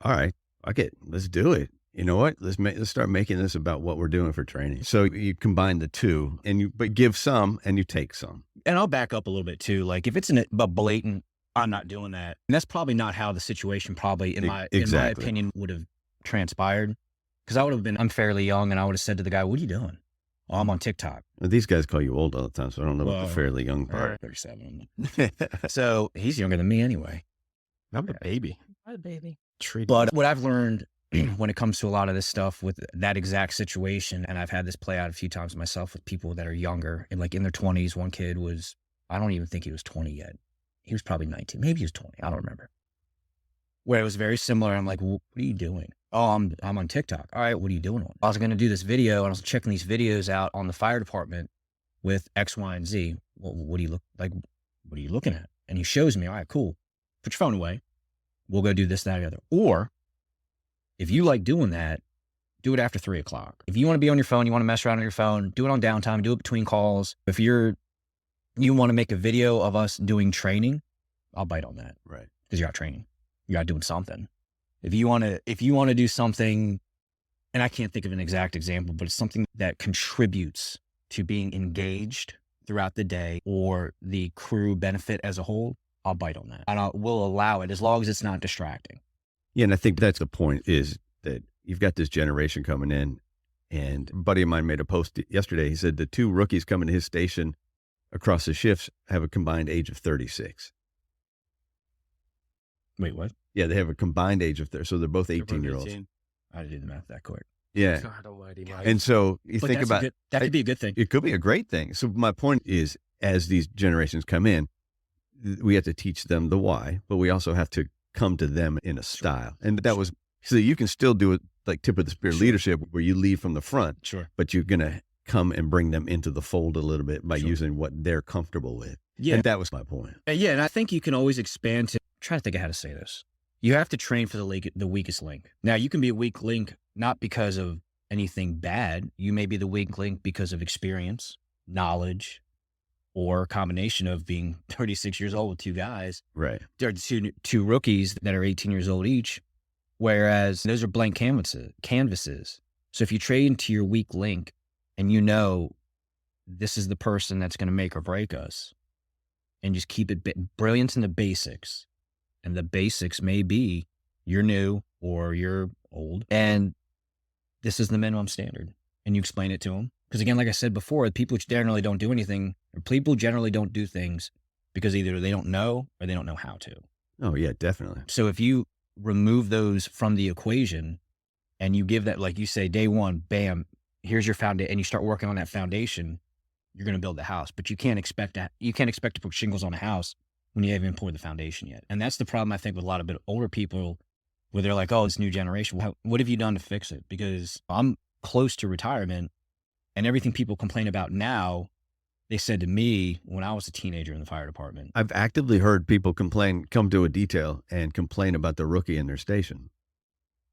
S1: All right, let's do it. You know what? Let's start making this about what we're doing for training. So you combine the two, but give some and you take some.
S5: And I'll back up a little bit too. Like if it's a blatant, I'm not doing that. And that's probably not how the situation probably, in my opinion, would have transpired. Because I would have been, I'm fairly young, and I would have said to the guy, "What are you doing?" "Oh, I'm on TikTok."
S1: Well, these guys call you old all the time, so I don't know about the fairly young part.
S5: 37. So he's younger than me anyway.
S3: I'm a baby.
S4: I'm a baby.
S5: But what I've learned when it comes to a lot of this stuff with that exact situation, and I've had this play out a few times myself with people that are younger and like in their 20s. One kid was, I don't even think he was 20 yet. He was probably 19. Maybe he was 20. I don't remember. Where it was very similar. I'm like, what are you doing? "Oh, I'm on TikTok." "All right, what are you doing on it?" I was going to do this video and I was checking these videos out on the fire department with X, Y, and Z. "Well, what do you look like? What are you looking at?" And he shows me, "All right, cool. Put your phone away. We'll go do this, that, or the other." Or if you like doing that, do it after 3:00. If you want to be on your phone, you want to mess around on your phone, do it on downtime, do it between calls. If you want to make a video of us doing training, I'll bite on that.
S1: Right.
S5: Because you're out training. You're out doing something. If you want to do something, and I can't think of an exact example, but it's something that contributes to being engaged throughout the day or the crew benefit as a whole, I'll bite on that. And we'll allow it as long as it's not distracting.
S1: Yeah, and I think that's the point, is that you've got this generation coming in, and a buddy of mine made a post yesterday. He said the 2 rookies coming to his station across the shifts have a combined age of 36.
S5: Wait, what?
S1: Yeah, they have a combined age of 30, so they're both 18-year-olds.
S5: I didn't do the math that quick.
S1: Yeah.
S3: God almighty, Mike.
S1: And so you
S5: But
S1: think
S5: that's
S1: about
S5: that could be a good thing.
S1: it, could be a great thing. So my point is, as these generations come in, we have to teach them the why, but we also have to come to them in a style. And that was, so you can still do it like tip of the spear leadership, where you lead from the front,
S5: Sure.
S1: but you're going to come and bring them into the fold a little bit by
S5: Sure.
S1: using what they're comfortable with.
S5: Yeah.
S1: And that was my point.
S5: Yeah, and I think you can always expand to, try to think of how to say this. You have to train for the weakest link. Now, you can be a weak link not because of anything bad. You may be the weak link because of experience, knowledge, or a combination of being 36 years old with 2 guys.
S1: Right.
S5: There are two rookies that are 18 years old each, whereas those are blank canvases. So if you train to your weak link and you know this is the person that's going to make or break us, and just keep it brilliance in the basics. And the basics may be you're new or you're old, and this is the minimum standard. And you explain it to them. Because again, like I said before, people generally don't do anything, or people generally don't do things because either they don't know or they don't know how to.
S1: Oh, yeah, definitely.
S5: So if you remove those from the equation and you give that, like you say, day one, bam, here's your foundation, and you start working on that foundation, you're going to build the house. But you can't expect to put shingles on a house when you haven't even poured the foundation yet. And that's the problem, I think, with a lot of bit older people, where they're like, oh, this new generation, what have you done to fix it? Because I'm close to retirement, and everything people complain about now, they said to me when I was a teenager in the fire department.
S1: I've actively heard people come to a detail and complain about the rookie in their station.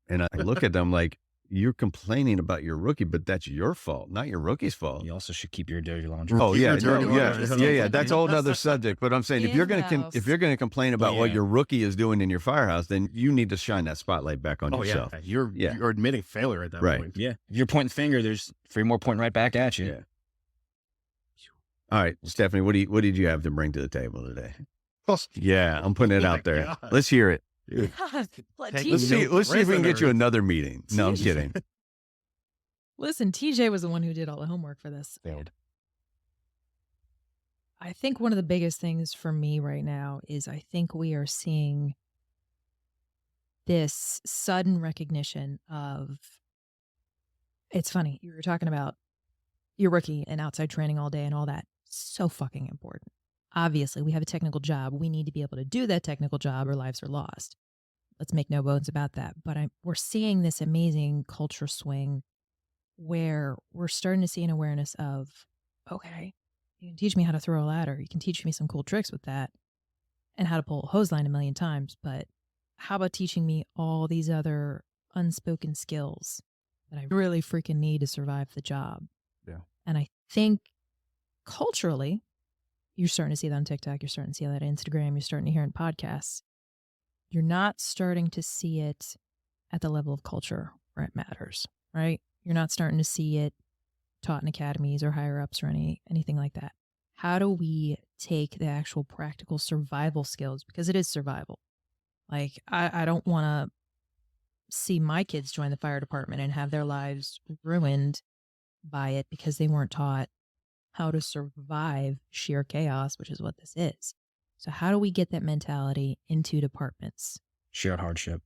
S1: And I look at them like, you're complaining about your rookie, but that's your fault, not your rookie's fault.
S5: You also should keep your dirty laundry.
S1: Oh yeah,
S3: Keep your dirty laundry.
S1: yeah. That's a whole nother subject. But I'm saying, if you're going to complain about what your rookie is doing in your firehouse, then you need to shine that spotlight back on yourself.
S3: Yeah. You're admitting failure at that point.
S5: Yeah. If you're pointing the finger, there's 3 more pointing right back at you.
S1: Yeah. All right, Stephanie, what did you have to bring to the table today? Yeah, I'm putting it out there.
S3: God.
S1: Let's hear it.
S4: Let
S1: Let's see if we can get you another meeting. No, I'm kidding.
S4: Listen, TJ was the one who did all the homework for this.
S5: Failed.
S4: I think one of the biggest things for me right now is I think we are seeing this sudden recognition of, it's funny, you were talking about your rookie and outside training all day and all that. So fucking important. Obviously, we have a technical job. We need to be able to do that technical job or lives are lost. Let's make no bones about that. But we're seeing this amazing culture swing where we're starting to see an awareness of, okay, you can teach me how to throw a ladder. You can teach me some cool tricks with that and how to pull a hose line 1,000,000 times. But how about teaching me all these other unspoken skills that I really freaking need to survive the job?
S2: Yeah.
S4: And I think culturally, you're starting to see that on TikTok. You're starting to see that on Instagram. You're starting to hear it in podcasts. You're not starting to see it at the level of culture where it matters, right? You're not starting to see it taught in academies or higher ups or anything like that. How do we take the actual practical survival skills? Because it is survival. Like, I don't want to see my kids join the fire department and have their lives ruined by it because they weren't taught how to survive sheer chaos, which is what this is. So how do we get that mentality into departments?
S5: Shared hardship.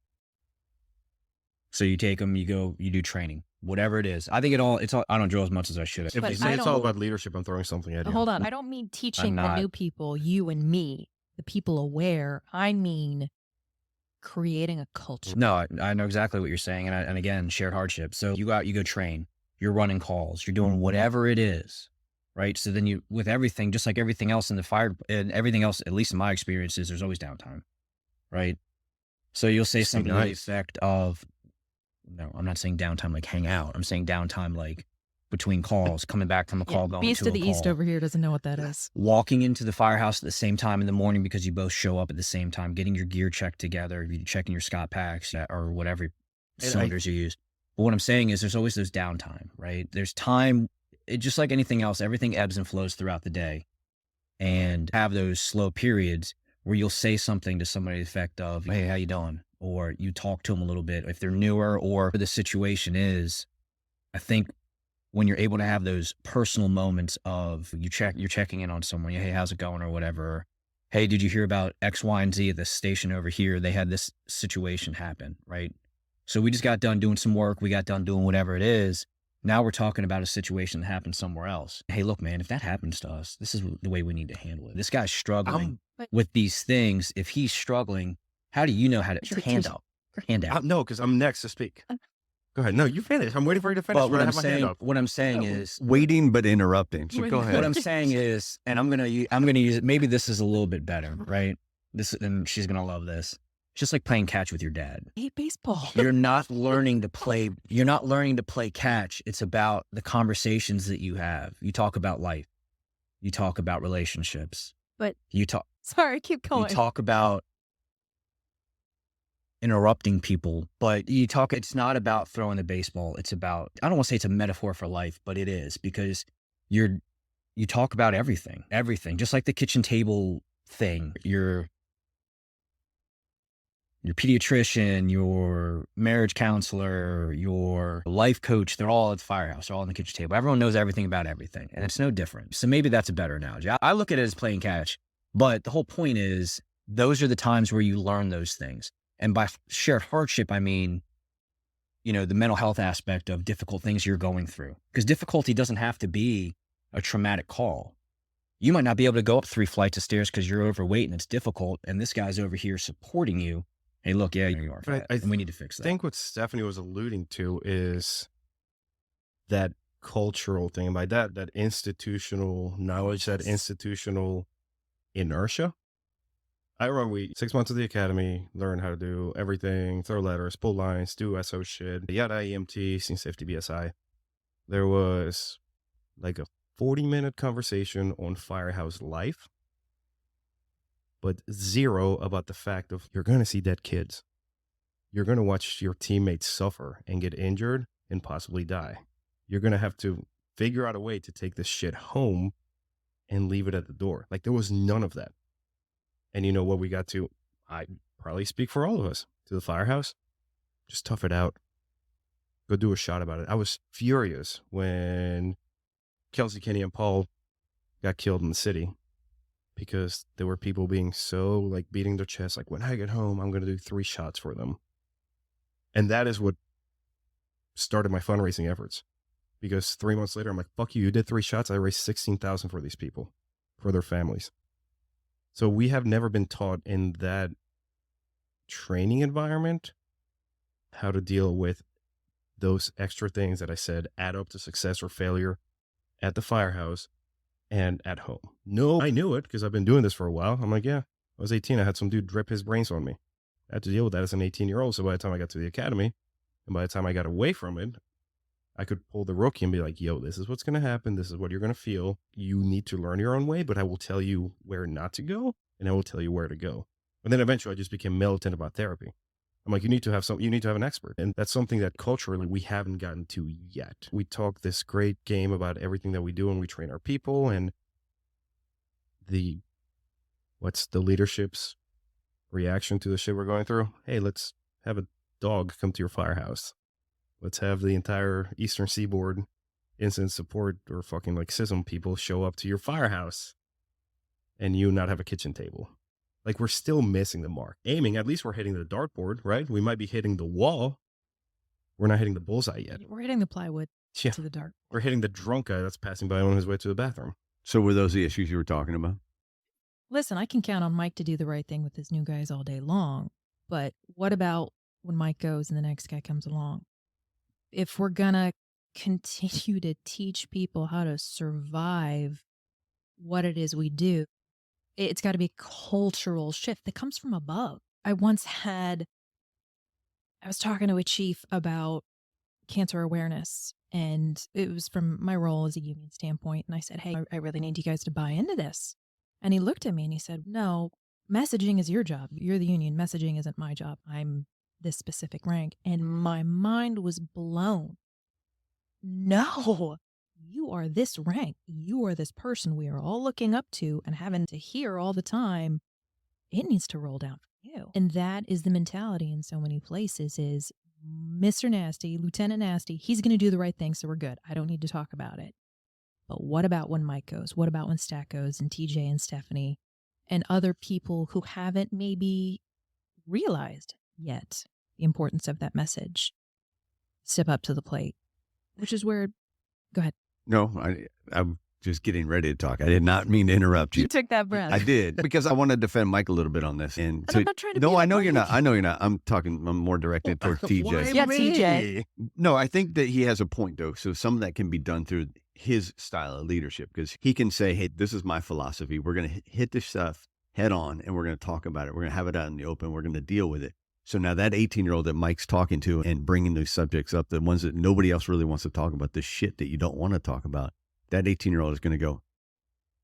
S5: So you take them, you do training, whatever it is. I think it's all, I don't drill as much as I should.
S3: If you say it's all about leadership, I'm throwing something at you.
S4: Hold on. I don't mean teaching the new people, you and me, the people aware. I mean creating a culture.
S5: No, I know exactly what you're saying. And again, shared hardship. So you go train, you're running calls, you're doing whatever it is, right? So then with everything, just like everything else in the fire and everything else, at least in my experiences, there's always downtime, right? So you'll say something to the effect of, no, I'm not saying downtime like hang out. I'm saying downtime like between calls, coming back from a call, going
S4: Beast
S5: to
S4: of the
S5: a call.
S4: East over here doesn't know what that is.
S5: Walking into the firehouse at the same time in the morning because you both show up at the same time, getting your gear checked together, you checking your Scott packs or whatever cylinders you use. But what I'm saying is there's always those downtime, right? There's time just like anything else, everything ebbs and flows throughout the day, and have those slow periods where you'll say something to somebody to the effect of, "Hey, how you doing?" Or you talk to them a little bit if they're newer or the situation is. I think when you're able to have those personal moments of you're checking in on someone, hey, how's it going or whatever. Hey, did you hear about X, Y, and Z at this station over here? They had this situation happen, right? So we just got done doing some work. We got done doing whatever it is. Now we're talking about a situation that happened somewhere else. Hey, look, man, if that happens to us, this is the way we need to handle it. This guy's struggling with these things. If he's struggling, how do you know how to, your hand up, your hand out?
S3: No, because I'm next to speak. Go ahead. No, you finish. I'm waiting for you to finish.
S5: But what I'm saying is
S1: waiting but interrupting. So go ahead.
S5: What I'm saying is, and I'm gonna use it. Maybe this is a little bit better, right? And she's gonna love this. It's just like playing catch with your dad.
S4: I hate baseball.
S5: You're not learning to play. You're not learning to play catch. It's about the conversations that you have. You talk about life. You talk about relationships.
S4: But
S5: you talk.
S4: Sorry, keep going.
S5: You talk about interrupting people, but it's not about throwing the baseball. It's about, I don't want to say it's a metaphor for life, but it is, because you talk about everything, just like the kitchen table thing. Your pediatrician, your marriage counselor, your life coach, they're all at the firehouse. They're all on the kitchen table. Everyone knows everything about everything, and it's no different. So maybe that's a better analogy. I look at it as playing catch, but the whole point is those are the times where you learn those things. And by shared hardship, I mean, the mental health aspect of difficult things you're going through. Because difficulty doesn't have to be a traumatic call. You might not be able to go up 3 flights of stairs because you're overweight and it's difficult, and this guy's over here supporting you. Hey, look, yeah, you are fat, and we need to fix that.
S3: I think what Stephanie was alluding to is that cultural thing. And by that institutional knowledge, that institutional inertia. I remember 6 months of the academy, learn how to do everything, throw letters, pull lines, do SO shit, yada EMT, scene safety BSI. There was like a 40-minute conversation on firehouse life, but zero about the fact of you're going to see dead kids. You're going to watch your teammates suffer and get injured and possibly die. You're going to have to figure out a way to take this shit home and leave it at the door. Like, there was none of that. And you know what we got to? I probably speak for all of us. To the firehouse, just tough it out. Go do a shot about it. I was furious when Kelsey, Kenny, and Paul got killed in the city because there were people being so like beating their chest. Like, when I get home, I'm going to do 3 shots for them. And that is what started my fundraising efforts. Because 3 months later, I'm like, fuck you. You did 3 shots. I raised $16,000 for these people, for their families. So we have never been taught in that training environment how to deal with those extra things that I said add up to success or failure at the firehouse and at home. No, I knew it because I've been doing this for a while. I'm like, yeah, I was 18. I had some dude drip his brains on me. I had to deal with that as an 18-year-old. So by the time I got to the academy and by the time I got away from it, I could pull the rookie and be like, yo, this is what's going to happen. This is what you're going to feel. You need to learn your own way, but I will tell you where not to go and I will tell you where to go. And then eventually I just became militant about therapy. I'm like, you need to have an expert. And that's something that culturally we haven't gotten to yet. We talk this great game about everything that we do and we train our people and what's the leadership's reaction to the shit we're going through? Hey, let's have a dog come to your firehouse. Let's have the entire Eastern Seaboard incident support or fucking like CISM people show up to your firehouse and you not have a kitchen table. Like, we're still missing the mark. Aiming, at least we're hitting the dartboard, right? We might be hitting the wall. We're not hitting the bullseye yet.
S4: We're hitting the plywood to the dart.
S3: We're hitting the drunk guy that's passing by on his way to the bathroom.
S1: So were those the issues you were talking about?
S4: Listen, I can count on Mike to do the right thing with his new guys all day long. But what about when Mike goes and the next guy comes along? If we're going to continue to teach people how to survive what it is we do, it's got to be a cultural shift that comes from above. I was talking to a chief about cancer awareness, and it was from my role as a union standpoint. And I said, hey, I really need you guys to buy into this. And he looked at me and he said, no, messaging is your job. You're the union. Messaging isn't my job. I'm this specific rank. And my mind was blown. No, you are this rank. You are this person we are all looking up to and having to hear all the time. It needs to roll down for you. And that is the mentality in so many places is Mr. Nasty, Lieutenant Nasty, he's going to do the right thing, so we're good. I don't need to talk about it. But what about when Mike goes? What about when Stat goes and TJ and Stephanie and other people who haven't maybe realized yet the importance of that message step up to the plate, which is where, go ahead.
S1: No, I'm just getting ready to talk. I did not mean to interrupt you.
S4: You took that breath.
S1: I did because I want to defend Mike a little bit on this.
S4: And I'm not trying to
S1: No,
S4: be
S1: I know
S4: like
S1: you're not.
S4: Mike.
S1: I know you're not. I'm more directed towards TJ.
S4: Yeah, TJ.
S1: No, I think that he has a point though. So some of that can be done through his style of leadership because he can say, hey, this is my philosophy. We're going to hit this stuff head on and we're going to talk about it. We're going to have it out in the open. We're going to deal with it. So now that 18-year-old that Mike's talking to and bringing those subjects up, the ones that nobody else really wants to talk about, the shit that you don't want to talk about, that 18-year-old is going to go,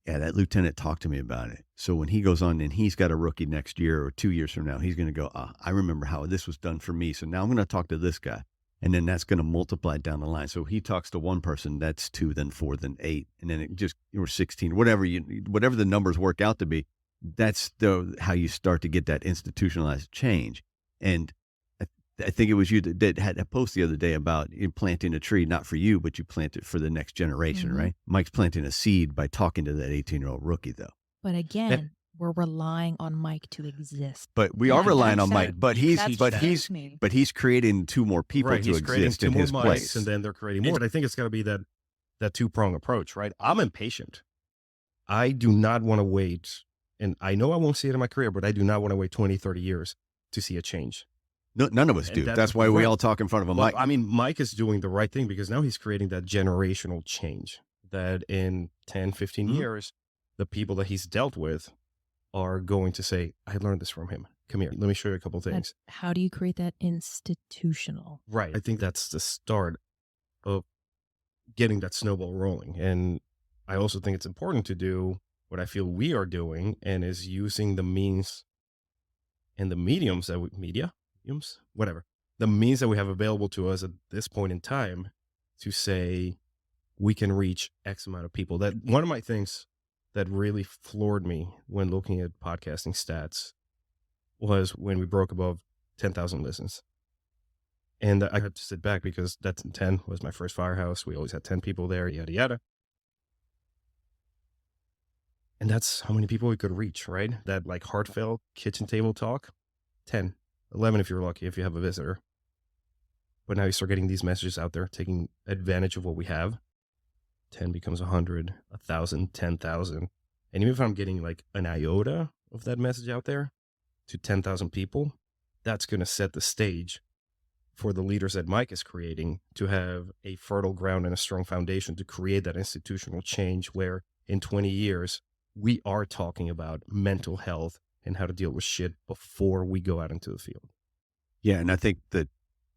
S1: yeah, that lieutenant talked to me about it. So when he goes on and he's got a rookie next year or 2 years from now, he's going to go, I remember how this was done for me. So now I'm going to talk to this guy. And then that's going to multiply down the line. So he talks to one person, that's 2, then 4, then 8. And then it just, or 16, whatever the numbers work out to be, that's how you start to get that institutionalized change. And I think it was you that had a post the other day about you planting a tree, not for you, but you plant it for the next generation,
S4: Mm-hmm.
S1: right? Mike's planting a seed by talking to that 18-year-old rookie, though.
S4: But again, we're relying on Mike to exist.
S1: But we
S4: Yeah,
S1: are relying on
S4: that's
S1: Mike.
S4: it.
S1: But he's creating 2 more people
S3: Right,
S1: to
S3: he's creating
S1: exist
S3: 2
S1: in
S3: more
S1: his
S3: mics,
S1: place.
S3: and then they're creating more. But I think it's got to be that 2-prong approach, right? I'm impatient. I do not want to wait, and I know I won't see it in my career, but I do not want to wait 20, 30 years to see a change.
S1: No, none of us
S3: And
S1: do. That's why we all talk in front of a
S3: Well,
S1: mic.
S3: I mean, Mike is doing the right thing because now he's creating that generational change that in 10, 15
S1: Mhm.
S3: years, the people that he's dealt with are going to say, I learned this from him. Come here. Let me show you a couple things.
S4: How do you create that institutional?
S3: Right. I think that's the start of getting that snowball rolling. And I also think it's important to do what I feel we are doing and is using the means and the mediums that the means that we have available to us at this point in time to say we can reach X amount of people. That one of my things that really floored me when looking at podcasting stats was when we broke above 10,000 listens. And I had to sit back because that 10 was my first firehouse. We always had 10 people there, yada, yada. And that's how many people we could reach, right? That like heartfelt kitchen table talk, 10, 11 if you're lucky, if you have a visitor. But now you start getting these messages out there, taking advantage of what we have. 10 becomes 100, 1,000, 10,000. And even if I'm getting like an iota of that message out there to 10,000 people, that's going to set the stage for the leaders that Mike is creating to have a fertile ground and a strong foundation to create that institutional change where in 20 years, we are talking about mental health and how to deal with shit before we go out into the field.
S1: Yeah, and I think that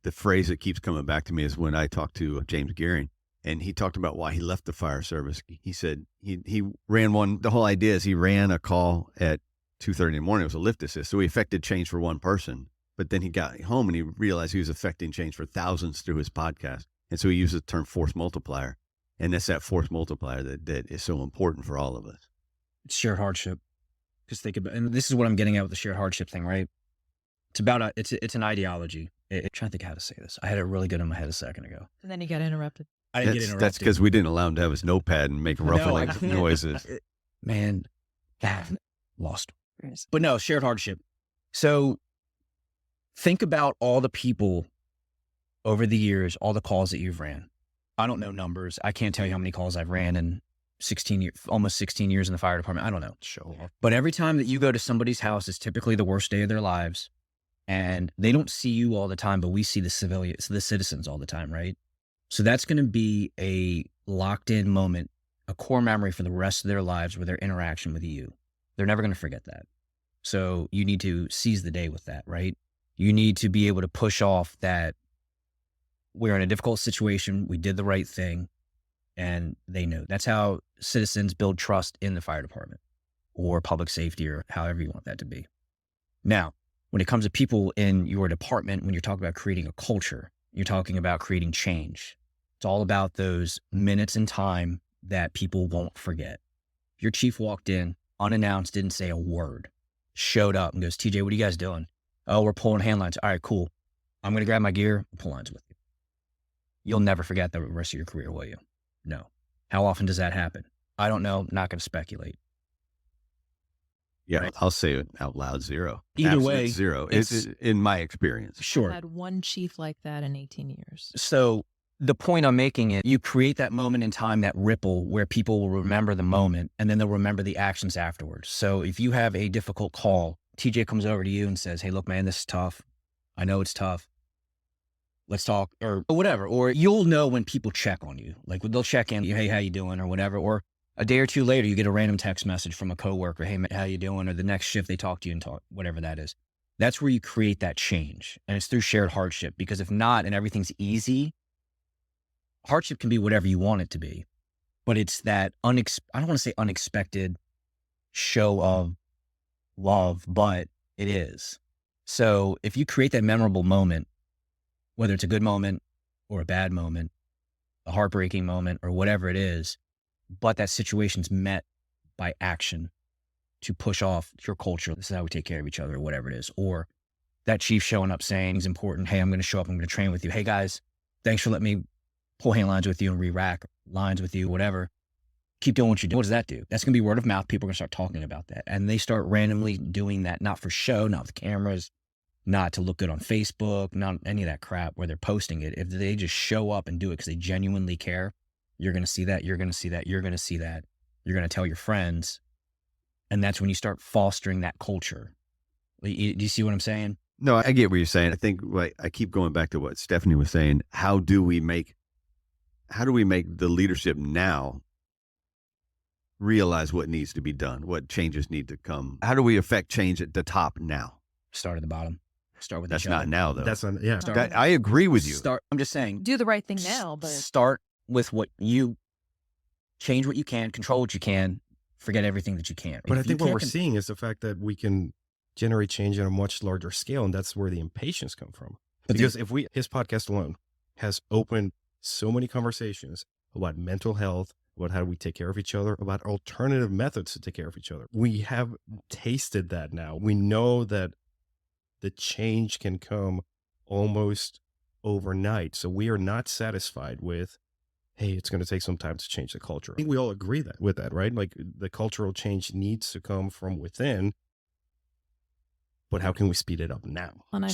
S1: the phrase that keeps coming back to me is when I talked to James Gearing, and he talked about why he left the fire service. He said he ran the whole idea is he ran a call at 2:30 in the morning. It was a lift assist. So he affected change for one person, but then he got home and he realized he was affecting change for thousands through his podcast. And so he used the term force multiplier. And that's that force multiplier that is so important for all of us.
S5: It's shared hardship. Because think about, and this is what I'm getting at with the shared hardship thing, right? It's about it's an ideology. I'm trying to think how to say this. I had it really good in my head a second ago.
S4: And then you got interrupted.
S5: I didn't get interrupted.
S1: That's because we didn't allow him to have his notepad and make ruffling noises.
S5: Man, lost. But no, shared hardship. So think about all the people over the years, all the calls that you've ran. I don't know numbers. I can't tell you how many calls I've ran in almost 16 years in the fire department. I don't know.
S3: Show off.
S5: But every time that you go to somebody's house, it's typically the worst day of their lives. And they don't see you all the time, but we see the citizens all the time, right? So that's going to be a locked in moment, a core memory for the rest of their lives with their interaction with you. They're never going to forget that. So you need to seize the day with that, right? You need to be able to push off that we're in a difficult situation. We did the right thing. And they know. That's how citizens build trust in the fire department or public safety or however you want that to be. Now, when it comes to people in your department, when you're talking about creating a culture, you're talking about creating change, It's all about those minutes in time that people won't forget. Your chief walked in unannounced, didn't say a word, showed up and goes, TJ, what are you guys doing? Oh, we're pulling hand lines. All right, cool. I'm going to grab my gear and pull lines with you. You'll never forget the rest of your career, will you? No. How often does that happen? I don't know. Not going to speculate.
S1: Yeah,
S5: Right.
S1: I'll say it out loud, zero.
S5: Either
S1: Absolute
S5: way,
S1: zero. It's in my experience.
S5: Sure.
S4: I had one chief like that in 18 years.
S5: So the point I'm making is you create that moment in time, that ripple where people will remember the moment and then they'll remember the actions afterwards. So if you have a difficult call, TJ comes over to you and says, hey, look, man, this is tough. I know it's tough. Let's talk or whatever. Or you'll know when people check on you, like they'll check in, hey, how you doing or whatever. Or a day or two later, you get a random text message from a coworker, hey, man, how you doing? Or the next shift they talk to you and talk, whatever that is. That's where you create that change. And it's through shared hardship, because if not, and everything's easy, hardship can be whatever you want it to be, but it's that I don't want to say unexpected show of love, but it is. So if you create that memorable moment, whether it's a good moment or a bad moment, a heartbreaking moment or whatever it is, but that situation's met by action to push off your culture. This is how we take care of each other or whatever it is. Or that chief showing up saying it's important. Hey, I'm going to show up. I'm going to train with you. Hey guys, thanks for letting me pull hand lines with you and re-rack lines with you, whatever. Keep doing what you do. What does that do? That's going to be word of mouth. People are going to start talking about that. And they start randomly doing that, not for show, not with cameras, not to look good on Facebook, not any of that crap where they're posting it. If they just show up and do it because they genuinely care, you're going to see that, you're going to see that, you're going to see that. You're going to tell your friends. And that's when you start fostering that culture. Do you see what I'm saying?
S1: No, I get what you're saying. I think I keep going back to what Stephanie was saying. How do we make the leadership now realize what needs to be done, what changes need to come? How do we affect change at the top now?
S5: Start at the bottom. Start with
S1: That's
S5: each other.
S1: not now, though.
S3: That's not, yeah.
S1: I agree with you.
S5: I'm just saying.
S4: Do the right thing now, but
S5: Start with change what you can, control what you can, forget everything that you can't.
S3: But I
S5: If you
S3: think what
S5: can't
S3: we're seeing is the fact that we can generate change on a much larger scale, and that's where the impatience come from.
S5: But
S3: Because his podcast alone has opened so many conversations about mental health, about how we take care of each other, about alternative methods to take care of each other. We have tasted that now. We know that the change can come almost overnight. So we are not satisfied with, hey, it's going to take some time to change the culture. I think we all agree with that, right? Like the cultural change needs to come from within, but how can we speed it up now?
S4: and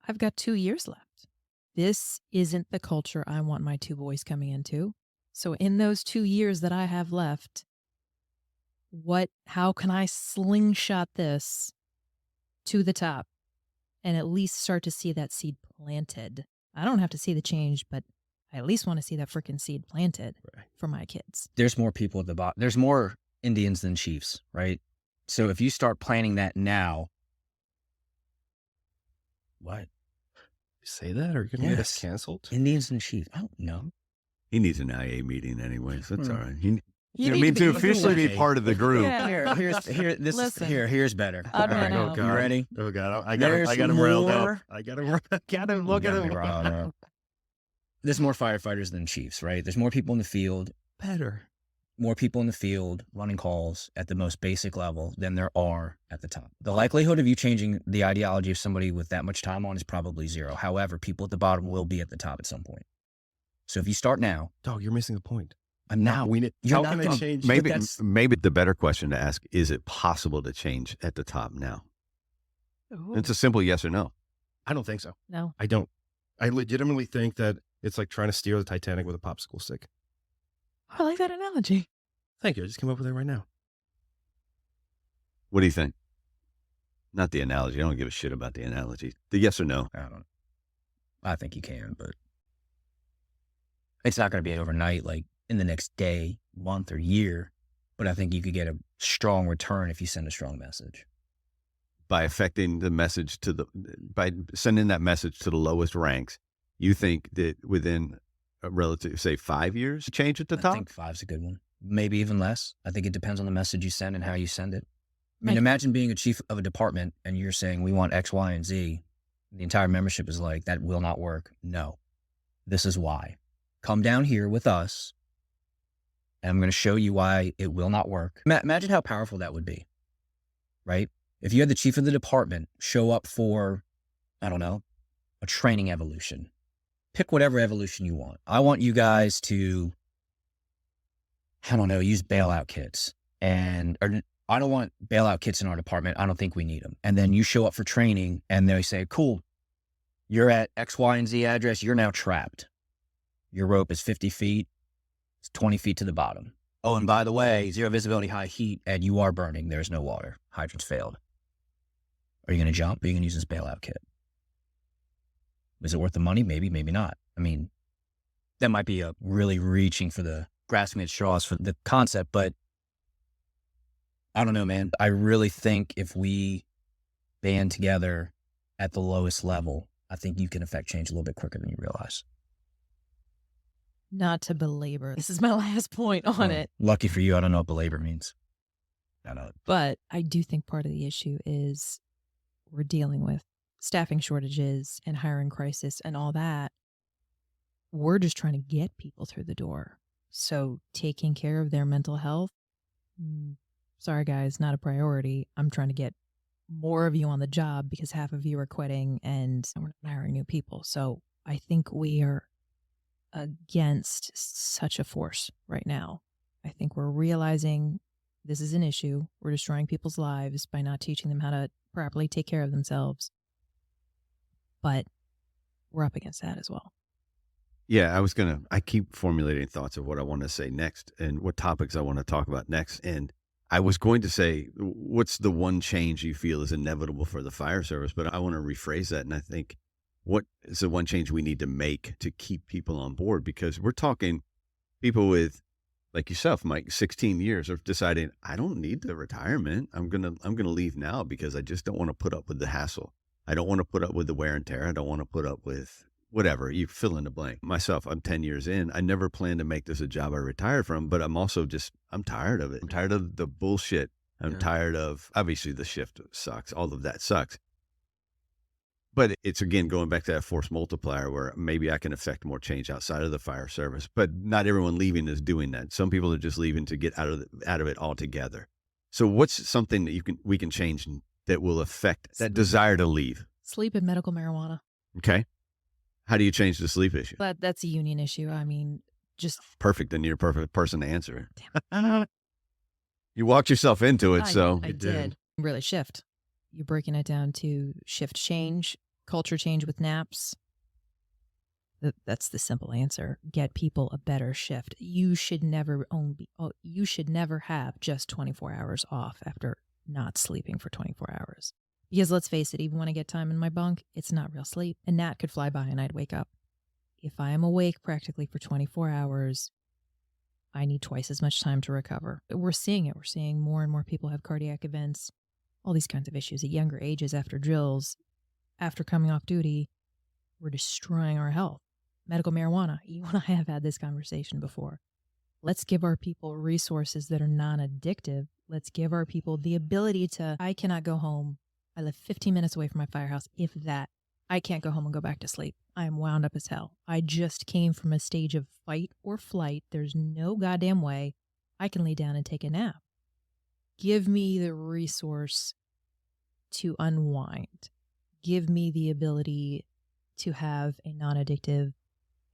S4: I've got 2 years left. This isn't the culture I want my two boys coming into. So in those 2 years that I have left, how can I slingshot this to the top and at least start to see that seed planted? I don't have to see the change, but I at least want to see that freaking seed planted for my kids.
S5: There's more people at the bottom. There's more Indians than chiefs, right? So if you start planning that now, what?
S3: Say that or you're going to get us canceled?
S5: Indians and chiefs. I don't know.
S1: He needs an IA meeting anyway, so it's all right.
S4: You
S1: I
S4: need
S1: mean,
S4: to
S1: to
S4: be
S1: officially be
S3: away.
S1: part of the group.
S4: Yeah.
S5: Here's better.
S4: Odd
S5: All
S4: man
S5: right,
S4: out.
S5: you ready?
S3: Oh God, I
S5: There's
S3: got him railed
S5: more-
S3: up. I got him. Look at him.
S5: Bro. There's more firefighters than chiefs, right? There's more people in the field.
S3: Better.
S5: More people in the field running calls at the most basic level than there are at the top. The likelihood of you changing the ideology of somebody with that much time on is probably zero. However, people at the bottom will be at the top at some point. So if you start now,
S3: Dog, you're missing the point.
S5: I'm now.
S3: How can I change?
S1: Maybe the better question to ask, is it possible to change at the top now? It's a simple yes or no.
S3: I don't think so.
S4: No.
S3: I don't. I legitimately think that it's like trying to steer the Titanic with a popsicle stick.
S4: I like that analogy.
S3: Thank you. I just came up with it right now.
S1: What do you think? Not the analogy. I don't give a shit about the analogy. The yes or no.
S5: I don't know. I think you can, but it's not going to be overnight, like in the next day, month, or year. But I think you could get a strong return if you send a strong message.
S1: By affecting the message by sending that message to the lowest ranks, you think that within a relative, say 5 years, change at the top?
S5: I think 5's a good one. Maybe even less. I think it depends on the message you send and how you send it. I mean, imagine being a chief of a department and you're saying, we want X, Y, and Z. The entire membership is like, that will not work. No, this is why. come down here with us, and I'm going to show you why it will not work. Imagine how powerful that would be, right? If you had the chief of the department show up for, I don't know, a training evolution, pick whatever evolution you want. I want you guys to, I don't know, use bailout kits. Or I don't want bailout kits in our department. I don't think we need them. And then you show up for training and they say, cool, you're at X, Y, and Z address. You're now trapped. Your rope is 50 feet. It's 20 feet to the bottom. Oh, and by the way, zero visibility, high heat, and you are burning. There's no water. Hydrant's failed. Are you going to jump? Or are you going to use this bailout kit? Is it worth the money? Maybe, maybe not. I mean, that might be a really reaching for the grasping at straws for the concept, but I don't know, man. I really think if we band together at the lowest level, I think you can affect change a little bit quicker than you realize.
S4: Not to belabor. This is my last point on it.
S5: Lucky for you, I don't know what belabor means. I don't.
S4: But I do think part of the issue is we're dealing with staffing shortages and hiring crisis and all that. We're just trying to get people through the door. So taking care of their mental health, sorry guys, not a priority. I'm trying to get more of you on the job because half of you are quitting and we're not hiring new people. So I think we are against such a force right now. I think we're realizing this is an issue. We're destroying people's lives by not teaching them how to properly take care of themselves. But we're up against that as well.
S1: Yeah, I keep formulating thoughts of what I want to say next and what topics I want to talk about next. And I was going to say, what's the one change you feel is inevitable for the fire service? But I want to rephrase that. And I think, what is the one change we need to make to keep people on board? Because we're talking people with, like yourself, Mike, 16 years of deciding, I don't need the retirement. I'm going to leave now because I just don't want to put up with the hassle. I don't want to put up with the wear and tear. I don't want to put up with whatever, you fill in the blank. Myself, I'm 10 years in. I never planned to make this a job I retired from, but I'm also I'm tired of it. I'm tired of the bullshit. I'm tired of, obviously the shift sucks. All of that sucks. But it's, again, going back to that force multiplier where maybe I can affect more change outside of the fire service, but not everyone leaving is doing that. Some people are just leaving to get out of it altogether. So what's something that we can change that will affect that desire to leave?
S4: Sleep and medical marijuana.
S1: Okay. How do you change the sleep issue?
S4: But that's a union issue. I mean, just
S1: perfect. Then you're a perfect person to answer it. You walked yourself into it, so
S4: I did. Really shift. You're breaking it down to shift change, culture change with naps. That's the simple answer. Get people a better shift. You should never have just 24 hours off after not sleeping for 24 hours. Because let's face it, even when I get time in my bunk, it's not real sleep. A gnat could fly by and I'd wake up. If I am awake practically for 24 hours, I need twice as much time to recover. We're seeing it. We're seeing more and more people have cardiac events, all these kinds of issues at younger ages after drills. After coming off duty, we're destroying our health. Medical marijuana. You and I have had this conversation before. Let's give our people resources that are non-addictive. Let's give our people the ability to, I cannot go home. I live 15 minutes away from my firehouse, if that. I can't go home and go back to sleep. I am wound up as hell. I just came from a stage of fight or flight. There's no goddamn way I can lay down and take a nap. Give me the resource to unwind. Give me the ability to have a non-addictive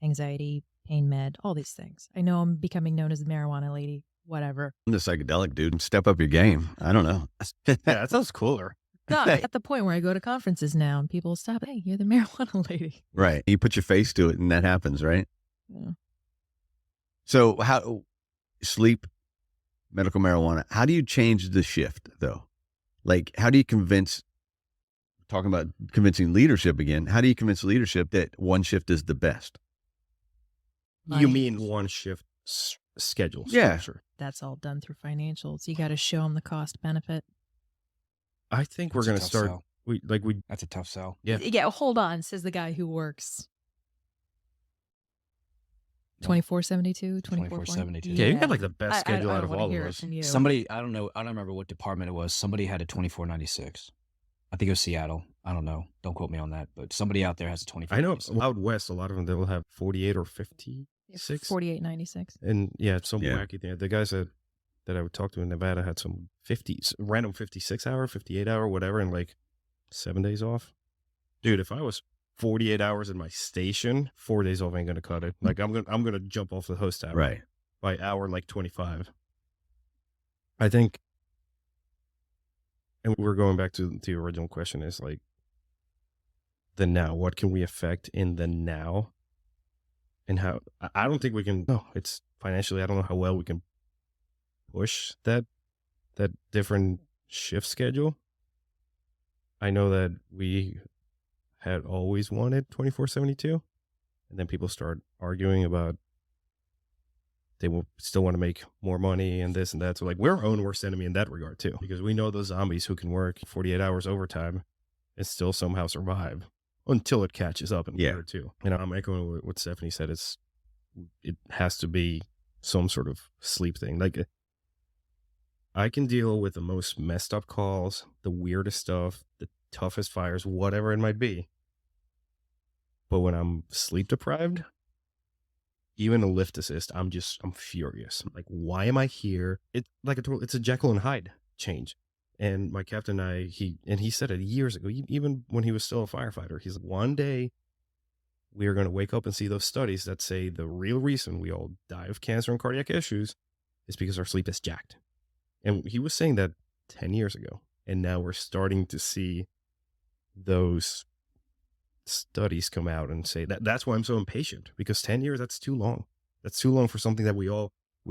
S4: anxiety, pain med, all these things. I know I'm becoming known as the marijuana lady, whatever.
S1: I'm the psychedelic dude. Step up your game. I don't know.
S3: Yeah, that sounds cooler.
S4: No, at the point where I go to conferences now and people stop, hey, you're the marijuana lady.
S1: Right. You put your face to it and that happens, right?
S4: Yeah.
S1: So how sleep, medical marijuana, how do you change the shift though? Like, how do you talking about convincing leadership again, how do you convince leadership that one shift is the best?
S3: You mean one shift schedule structure?
S4: Yeah. That's all done through financials. You got to show them the cost benefit.
S3: I think we're going to start.
S5: That's a tough sell.
S3: Yeah.
S4: Yeah. Hold on, says the guy who works 24/72,
S5: 24/72.
S3: Yeah, you got like the best schedule out of all of us.
S5: Somebody, I don't know. I don't remember what department it was. Somebody had a 24/96. I think it was Seattle. I don't know. Don't quote me on that. But somebody out there has a 24/96.
S3: I know out west, a lot of them, they will have 48 or 50. six.
S4: 48.96.
S3: And yeah, some
S1: Yeah.
S3: wacky thing. The guys that I would talk to in Nevada had some 50s, random 56 hour, 58 hour, whatever, and like 7 days off. Dude, if I was 48 hours in my station, 4 days off ain't gonna cut it. Like I'm gonna jump off the host tower
S1: Right.
S3: by hour like 25. I think, and we're going back to the original question, is like the now. What can we affect in the now? And how? I don't think we can. No, it's financially. I don't know how well we can push that different shift schedule. I know that we had always wanted 24/72, and then people start arguing about they will still want to make more money and this and that. So like we're our own worst enemy in that regard too, because we know those zombies who can work 48 hours overtime and still somehow survive until it catches up in quarter two. And I'm echoing what Stephanie said. It has to be some sort of sleep thing. Like I can deal with the most messed up calls, the weirdest stuff, the toughest fires, whatever it might be. But when I'm sleep deprived, even a lift assist, I'm furious. Like, why am I here? It's a Jekyll and Hyde change. And my captain and I, he said it years ago, even when he was still a firefighter, he's like, one day we are going to wake up and see those studies that say the real reason we all die of cancer and cardiac issues is because our sleep is jacked. And he was saying that 10 years ago. And now we're starting to see those studies come out and say that's why I'm so impatient, because 10 years, that's too long. That's too long for something that we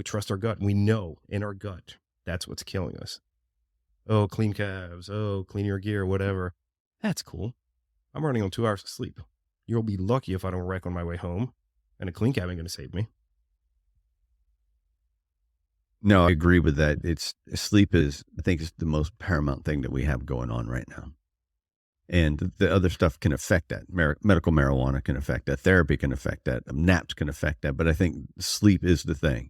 S3: trust our gut. We know in our gut that's what's killing us. Oh, clean calves. Oh, clean your gear, whatever. That's cool. I'm running on 2 hours of sleep. You'll be lucky if I don't wreck on my way home, and a clean cab ain't going to save me.
S1: No, I agree with that. Sleep is, I think, is the most paramount thing that we have going on right now. And the other stuff can affect that. Medical marijuana can affect that. Therapy can affect that. Naps can affect that. But I think sleep is the thing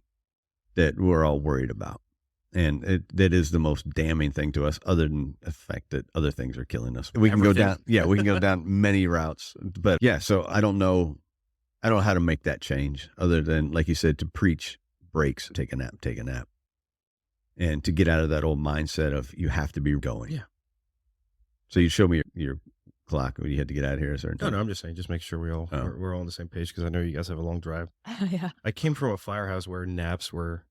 S1: that we're all worried about. And that is the most damning thing to us, other than the fact that other things are killing us. We can go down, we can go down many routes. But yeah, so I don't know how to make that change, other than, like you said, to preach breaks, take a nap. And to get out of that old mindset of you have to be going.
S3: Yeah.
S1: So you show me your clock when you had to get out of here.
S3: No, I'm just saying, just make sure we're all on the same page, because I know you guys have a long drive.
S4: Yeah.
S3: I came from a firehouse where naps were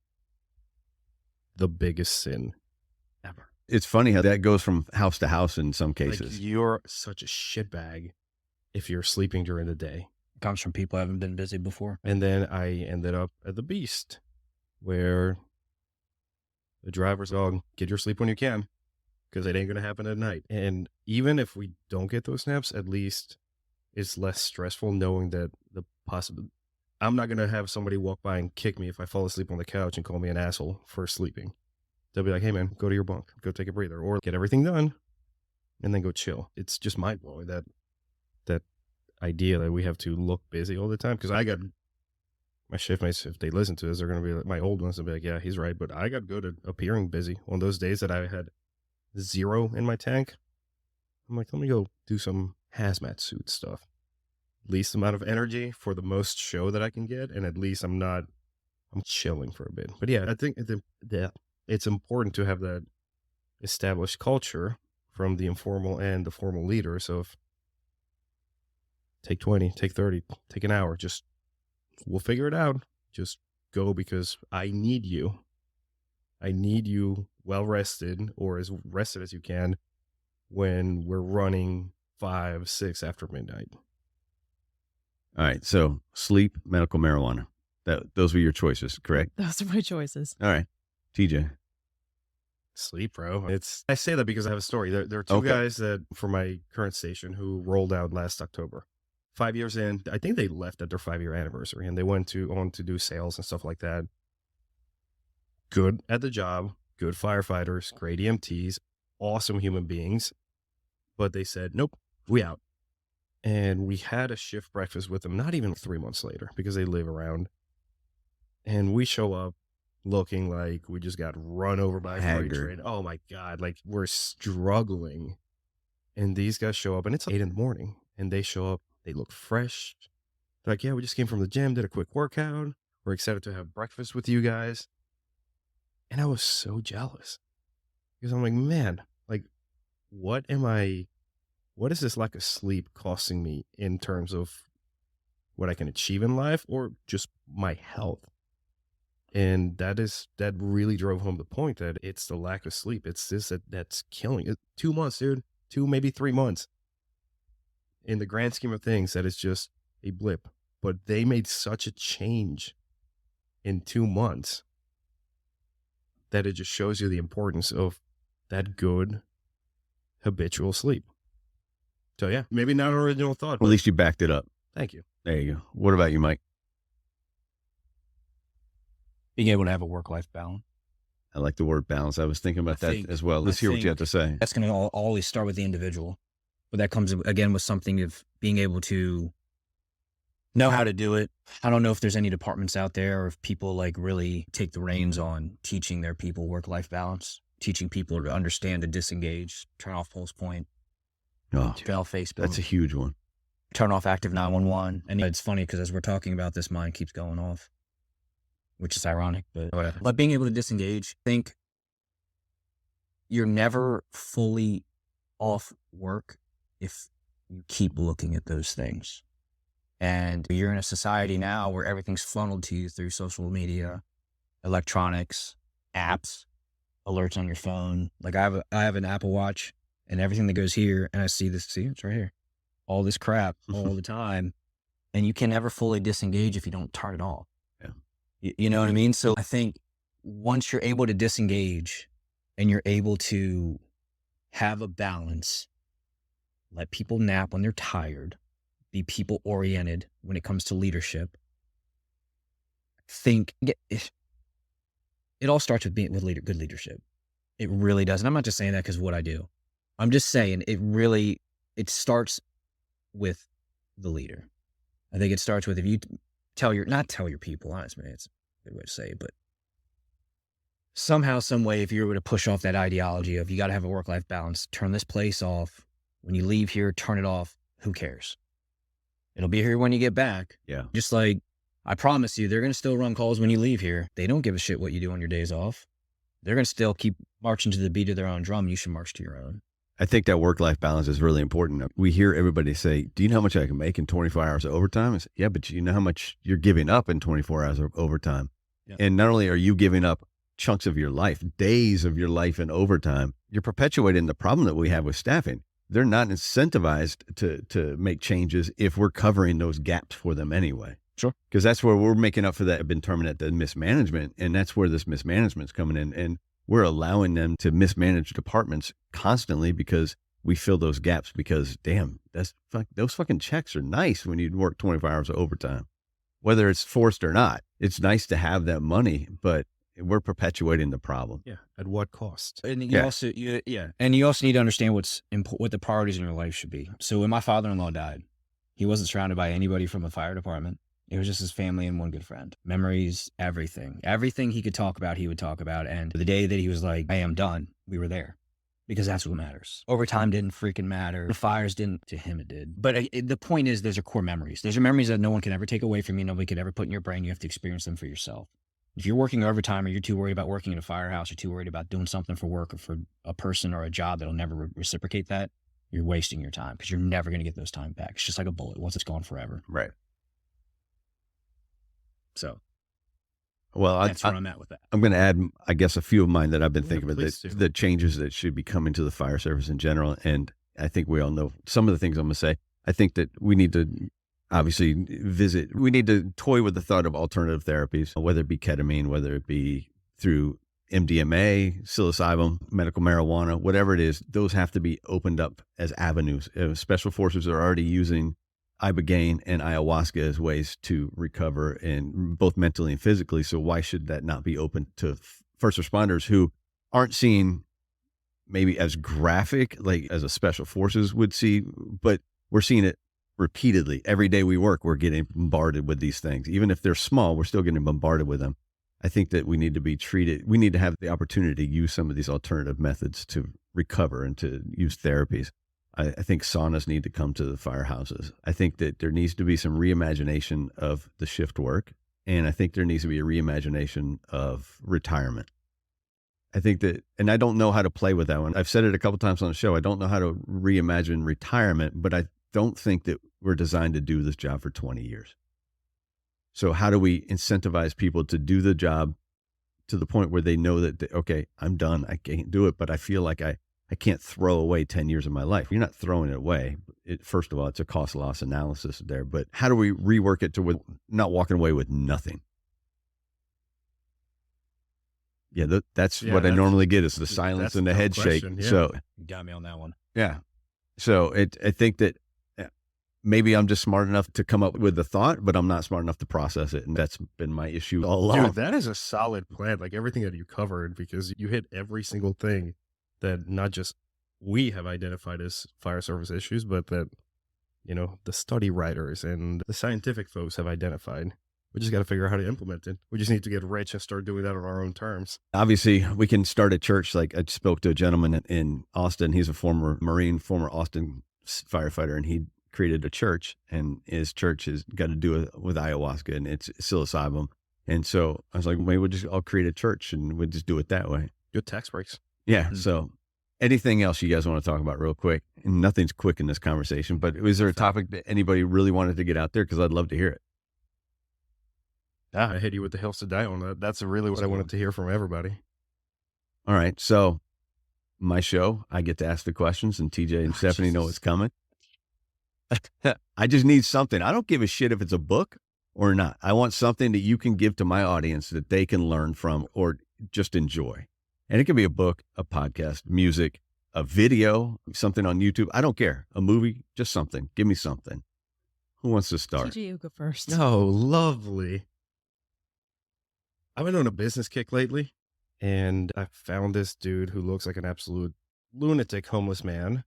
S3: the biggest sin ever.
S1: It's funny how that goes from house to house in some cases.
S3: Like, you're such a shitbag if you're sleeping during the day.
S5: It comes from people who haven't been busy before.
S3: And then I ended up at the Beast, where the driver's dog, get your sleep when you can, because it ain't going to happen at night. And even if we don't get those naps, at least it's less stressful knowing that I'm not going to have somebody walk by and kick me if I fall asleep on the couch and call me an asshole for sleeping. They'll be like, hey man, go to your bunk, go take a breather, or get everything done and then go chill. It's just mind blowing that idea that we have to look busy all the time. Because I got my shift mates, if they listen to this, they're going to be like, my old ones will be like, yeah, he's right. But I got good at appearing busy on those days that I had 0 in my tank. I'm like, let me go do some hazmat suit stuff. Least amount of energy for the most show that I can get, and at least I'm chilling for a bit. But yeah, I think it's important to have that established culture from the informal and the formal leader. So if take 20, take 30, take an hour, we'll figure it out. Just go, because I need you. I need you well rested, or as rested as you can, when we're running 5, 6 after midnight.
S1: All right. So sleep, medical marijuana. Those were your choices, correct?
S4: Those are my choices.
S1: All right. TJ.
S3: Sleep, bro. I say that because I have a story. There are two guys that, for my current station, who rolled out last October. 5 years in, I think they left at their 5-year anniversary, and they went on to do sales and stuff like that. Good at the job, good firefighters, great EMTs, awesome human beings. But they said, nope, we out. And we had a shift breakfast with them, not even 3 months later, because they live around. And we show up looking like we just got run over by a freight train. Oh my God, like we're struggling. And these guys show up, and it's 8 a.m, and they show up. They look fresh. They're like, yeah, we just came from the gym, did a quick workout. We're excited to have breakfast with you guys. And I was so jealous because I'm like, man, like, what is this lack of sleep costing me in terms of what I can achieve in life or just my health? And that really drove home the point that it's the lack of sleep. It's this that's killing it. 2 months, dude. 2, maybe 3 months. In the grand scheme of things, that is just a blip. But they made such a change in 2 months that it just shows you the importance of that good habitual sleep. So yeah, maybe not an original thought,
S2: At
S3: but
S2: least you backed it up.
S3: thank you.
S2: There you go. What about you, Mike?
S5: Being able to have a work-life balance.
S2: I like the word balance. I was thinking about that as well. Let's hear what you have to say.
S5: That's going to always start with the individual. But that comes, again, with something of being able to know how to do it. I don't know if there's any departments out there or if people like really take the reins on teaching their people work-life balance, teaching people to understand to disengage, turn off pulse point,
S2: Oh,
S5: turn off Facebook.
S2: that's a huge one.
S5: Turn off active 911. And it's funny because as we're talking about this, mine keeps going off, which is ironic, but whatever. But being able to disengage, I think you're never fully off work if you keep looking at those things. And you're in a society now where everything's funneled to you through social media, electronics, apps, alerts on your phone. Like I have an Apple Watch and everything that goes here, and I see this, see, it's right here. All this crap all the time. And you can never fully disengage if you don't turn it off.
S2: Yeah.
S5: You know what I mean? So I think once you're able to disengage and you're able to have a balance, let people nap when they're tired, be people oriented when it comes to leadership. It all starts with good leadership. It really does. And I'm not just saying that because of what I do. I'm just saying it starts with the leader. I think it starts with if you not tell your people, honestly, it's a good way to say it, but somehow, some way, if you were to push off that ideology of you got to have a work-life balance, turn this place off. When you leave here, turn it off. Who cares? It'll be here when you get back.
S2: Yeah.
S5: Just like, I promise you, they're going to still run calls when you leave here. They don't give a shit what you do on your days off. They're going to still keep marching to the beat of their own drum. You should march to your own.
S2: I think that work-life balance is really important. We hear everybody say, do you know how much I can make in 24 hours of overtime? I say, yeah, but you know how much you're giving up in 24 hours of overtime.
S5: Yeah.
S2: And not only are you giving up chunks of your life, days of your life in overtime, you're perpetuating the problem that we have with staffing. They're not incentivized to make changes if we're covering those gaps for them anyway.
S5: Sure.
S2: Because that's where we're making up for that, been termed the mismanagement. And that's where this mismanagement's coming in. And we're allowing them to mismanage departments constantly because we fill those gaps because, damn, those fucking checks are nice when you work 24 hours of overtime. Whether it's forced or not, it's nice to have that money, but we're perpetuating the problem.
S3: Yeah. At what cost?
S5: And you also need to understand what the priorities in your life should be. So when my father-in-law died, he wasn't surrounded by anybody from the fire department. It was just his family and one good friend. Memories, everything he could talk about, he would talk about. And the day that he was like, I am done, we were there because that's what matters. Overtime didn't freaking matter. The fires didn't, to him it did. But the point is, those are core memories. Those are memories that no one can ever take away from you. Nobody could ever put in your brain. You have to experience them for yourself. If you're working overtime or you're too worried about working in a firehouse or too worried about doing something for work or for a person or a job that'll never reciprocate that, you're wasting your time because you're never going to get those time back. It's just like a bullet. Once it's gone, forever.
S2: Right.
S5: So,
S2: well,
S5: that's where I'm at with that.
S2: I'm going to add, I guess, a few of mine that I've been thinking about,
S3: please do.
S2: the changes that should be coming to the fire service in general. And I think we all know some of the things I'm going to say. I think that we need to obviously we need to toy with the thought of alternative therapies, whether it be ketamine, whether it be through MDMA, psilocybin, medical marijuana, whatever it is, those have to be opened up as avenues. Special forces are already using ibogaine and ayahuasca as ways to recover, and both mentally and physically. So why should that not be open to first responders who aren't seeing maybe as graphic, like as a special forces would see, but we're seeing it repeatedly. Every day we work, we're getting bombarded with these things. Even if they're small, we're still getting bombarded with them. I think that we need to have the opportunity to use some of these alternative methods to recover and to use therapies.
S1: I think saunas need to come to the firehouses. I think that there needs to be some reimagination of the shift work. And I think there needs to be a reimagination of retirement. I think that, and I don't know how to play with that one. I've said it a couple times on the show. I don't know how to reimagine retirement, but I don't think that we're designed to do this job for 20 years. So how do we incentivize people to do the job to the point where they know that, okay, I'm done. I can't do it, but I feel like I can't throw away 10 years of my life. You're not throwing it away. First of all, it's a cost loss analysis there, but how do we rework it to not walking away with nothing? Yeah, that's what I normally get is the silence and the head shake.
S3: Yeah.
S1: So
S5: You got me on that one.
S1: yeah. So I think that maybe I'm just smart enough to come up with the thought, but I'm not smart enough to process it. And that's been my issue all along.
S3: Dude, that is a solid plan. Like everything that you covered, because you hit every single thing that not just we have identified as fire service issues, but that, the study writers and the scientific folks have identified. We just got to figure out how to implement it. We just need to get rich and start doing that on our own terms.
S1: Obviously, we can start a church. Like I spoke to a gentleman in Austin. He's a former Marine, former Austin firefighter, and he created a church, and his church has got to do with ayahuasca and it's psilocybin. And so I was like, maybe I'll create a church and we'll just do it that way.
S3: Good tax breaks.
S1: Yeah. So anything else you guys want to talk about real quick? And nothing's quick in this conversation, but is there a topic that anybody really wanted to get out there? Because I'd love to hear it.
S3: I hit you with the hills to die on. That's really what I wanted to hear from everybody.
S1: All right. So my show, I get to ask the questions, and TJ and Stephanie know what's coming. I just need something. I don't give a shit if it's a book or not. I want something that you can give to my audience that they can learn from or just enjoy. And it can be a book, a podcast, music, a video, something on YouTube. I don't care. A movie, just something. Give me something. Who wants to start?
S4: TJ, you go first.
S3: Oh, lovely. I've been on a business kick lately, and I found this dude who looks like an absolute lunatic homeless man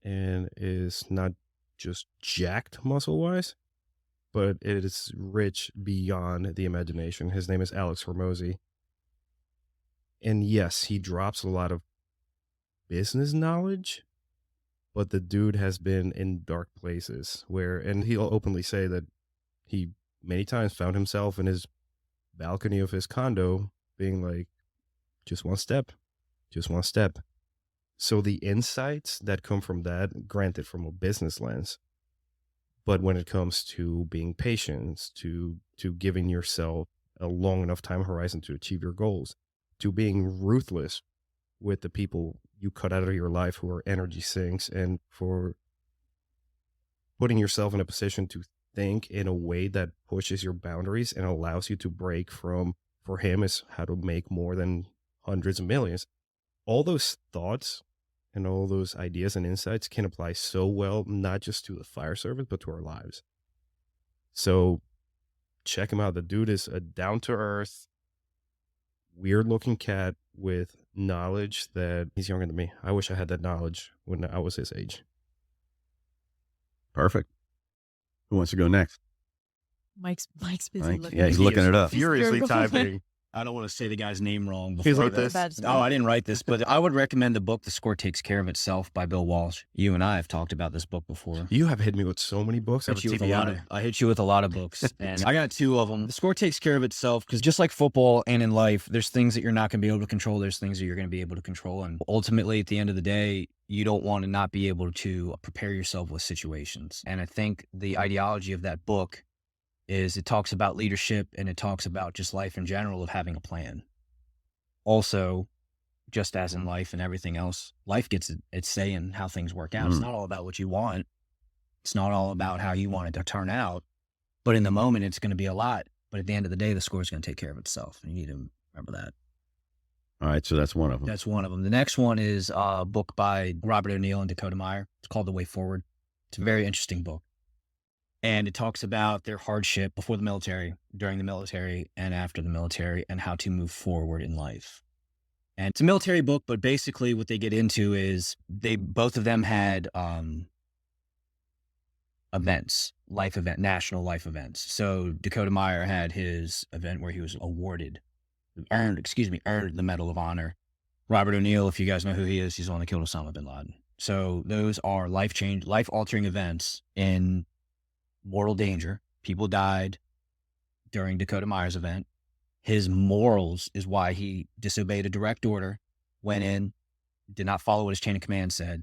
S3: and is not just jacked muscle-wise, but it is rich beyond the imagination. His name is Alex Hormozy. And yes, he drops a lot of business knowledge, but the dude has been in dark places and he'll openly say that he many times found himself in his balcony of his condo being like, just one step. So the insights that come from that, granted from a business lens, but when it comes to being patient, to giving yourself a long enough time horizon to achieve your goals, to being ruthless with the people you cut out of your life who are energy sinks, and for putting yourself in a position to think in a way that pushes your boundaries and allows you to break from, for him, is how to make more than hundreds of millions. All those thoughts and all those ideas and insights can apply so well, not just to the fire service, but to our lives. So check him out. The dude is a down-to-earth, weird-looking cat with knowledge that he's younger than me. I wish I had that knowledge when I was his age.
S1: Perfect. Who wants to go next?
S4: Mike's busy
S1: Mike?
S4: looking.
S1: Yeah, he's looking it up.
S3: Furiously typing.
S5: I don't want to say the guy's name wrong.
S3: He's
S5: before
S3: like
S5: that.
S3: this.
S5: No, I didn't write this, but I would recommend the book, The Score Takes Care of Itself by Bill Walsh. You and I have talked about this book before.
S3: You have hit me with so many books. I
S5: I hit you with a lot of books, and I got two of them. The score takes care of itself, because just like football and in life, there's things that you're not going to be able to control. There's things that you're going to be able to control. And ultimately, at the end of the day, you don't want to not be able to prepare yourself with situations. And I think the ideology of that book is it talks about leadership, and it talks about just life in general of having a plan. Also, just as in life and everything else, life gets its say in how things work out. It's not all about what you want. It's not all about how you want it to turn out. But in the moment, it's going to be a lot. But at the end of the day, the score is going to take care of itself. You need to remember that.
S1: All right. So that's one of them.
S5: That's one of them. The next one is a book by Robert O'Neill and Dakota Meyer. It's called The Way Forward. It's a very interesting book. And it talks about their hardship before the military, during the military, and after the military, and how to move forward in life. And it's a military book, but basically what they get into is both of them had events, national life events. So Dakota Meyer had his event where he was earned the Medal of Honor. Robert O'Neill, if you guys know who he is, he's the one that killed Osama bin Laden. So those are life altering events in mortal danger. People died during Dakota Meyer's event. His morals is why he disobeyed a direct order, went in, did not follow what his chain of command said.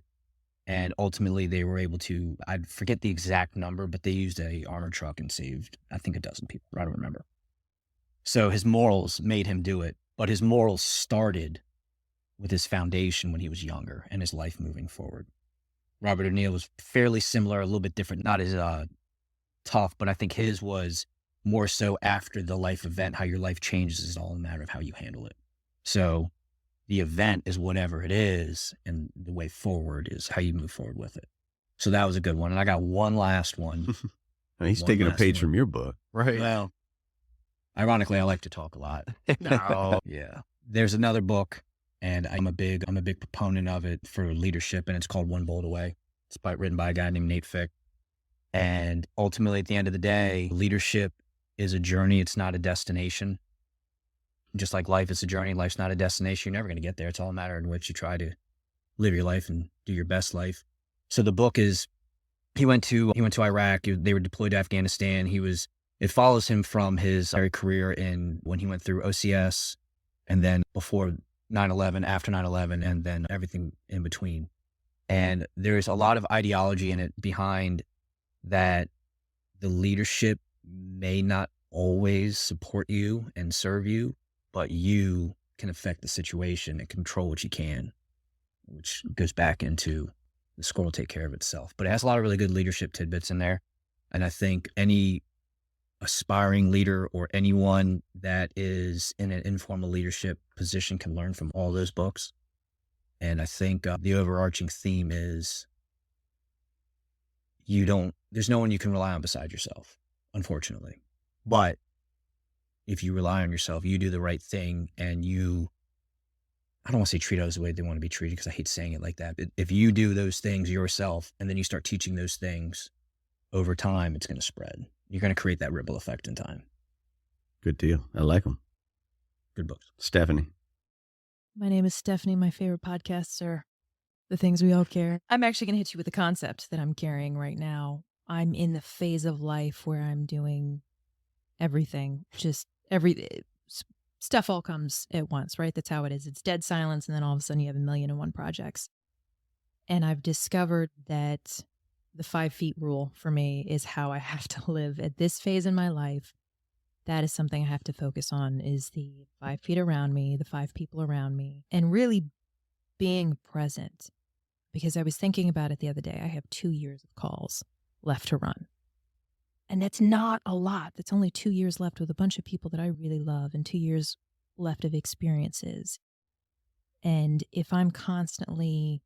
S5: And ultimately they were able to, I forget the exact number, but they used a armored truck and saved, I think, 12 people. I don't remember. So his morals made him do it, but his morals started with his foundation when he was younger and his life moving forward. Robert O'Neill was fairly similar, a little bit different, not as tough, but I think his was more so after the life event. How your life changes is all a matter of how you handle it. So the event is whatever it is, and the way forward is how you move forward with it. So that was a good one. And I got one last one.
S2: He's taking a page from your book.
S3: Right.
S5: Well, ironically, I like to talk a lot.
S3: No.
S5: Yeah. There's another book, and I'm a big proponent of it for leadership, and it's called One Bolt Away. It's written by a guy named Nate Fick. And ultimately, at the end of the day, leadership is a journey. It's not a destination. Just like life is a journey, life's not a destination. You're never going to get there. It's all a matter in which you try to live your life and do your best life. So the book is, he went to Iraq. They were deployed to Afghanistan. It follows him from his career when he went through OCS, and then before 9/11, after 9/11, and then everything in between. And there's a lot of ideology in it behind that. The leadership may not always support you and serve you, but you can affect the situation and control what you can, which goes back into the score will take care of itself. But it has a lot of really good leadership tidbits in there. And I think any aspiring leader or anyone that is in an informal leadership position can learn from all those books. And I think the overarching theme is there's no one you can rely on beside yourself, unfortunately. But if you rely on yourself, you do the right thing, and I don't want to say treat others the way they want to be treated, because I hate saying it like that. But if you do those things yourself, and then you start teaching those things over time, it's going to spread. You're going to create that ripple effect in time.
S2: Good deal. I like them.
S5: Good books.
S2: Stephanie.
S4: My name is Stephanie. My favorite podcasts are The Things We All Care. I'm actually going to hit you with a concept that I'm carrying right now. I'm in the phase of life where I'm doing everything, stuff all comes at once, right? That's how it is. It's dead silence, and then all of a sudden you have 1,000,001 projects. And I've discovered that the 5 feet rule for me is how I have to live at this phase in my life. That is something I have to focus on, is the 5 feet around me, the 5 people around me, and really being present. Because I was thinking about it the other day. I have 2 years of calls left to run. And that's not a lot. That's only 2 years left with a bunch of people that I really love, and 2 years left of experiences. And if I'm constantly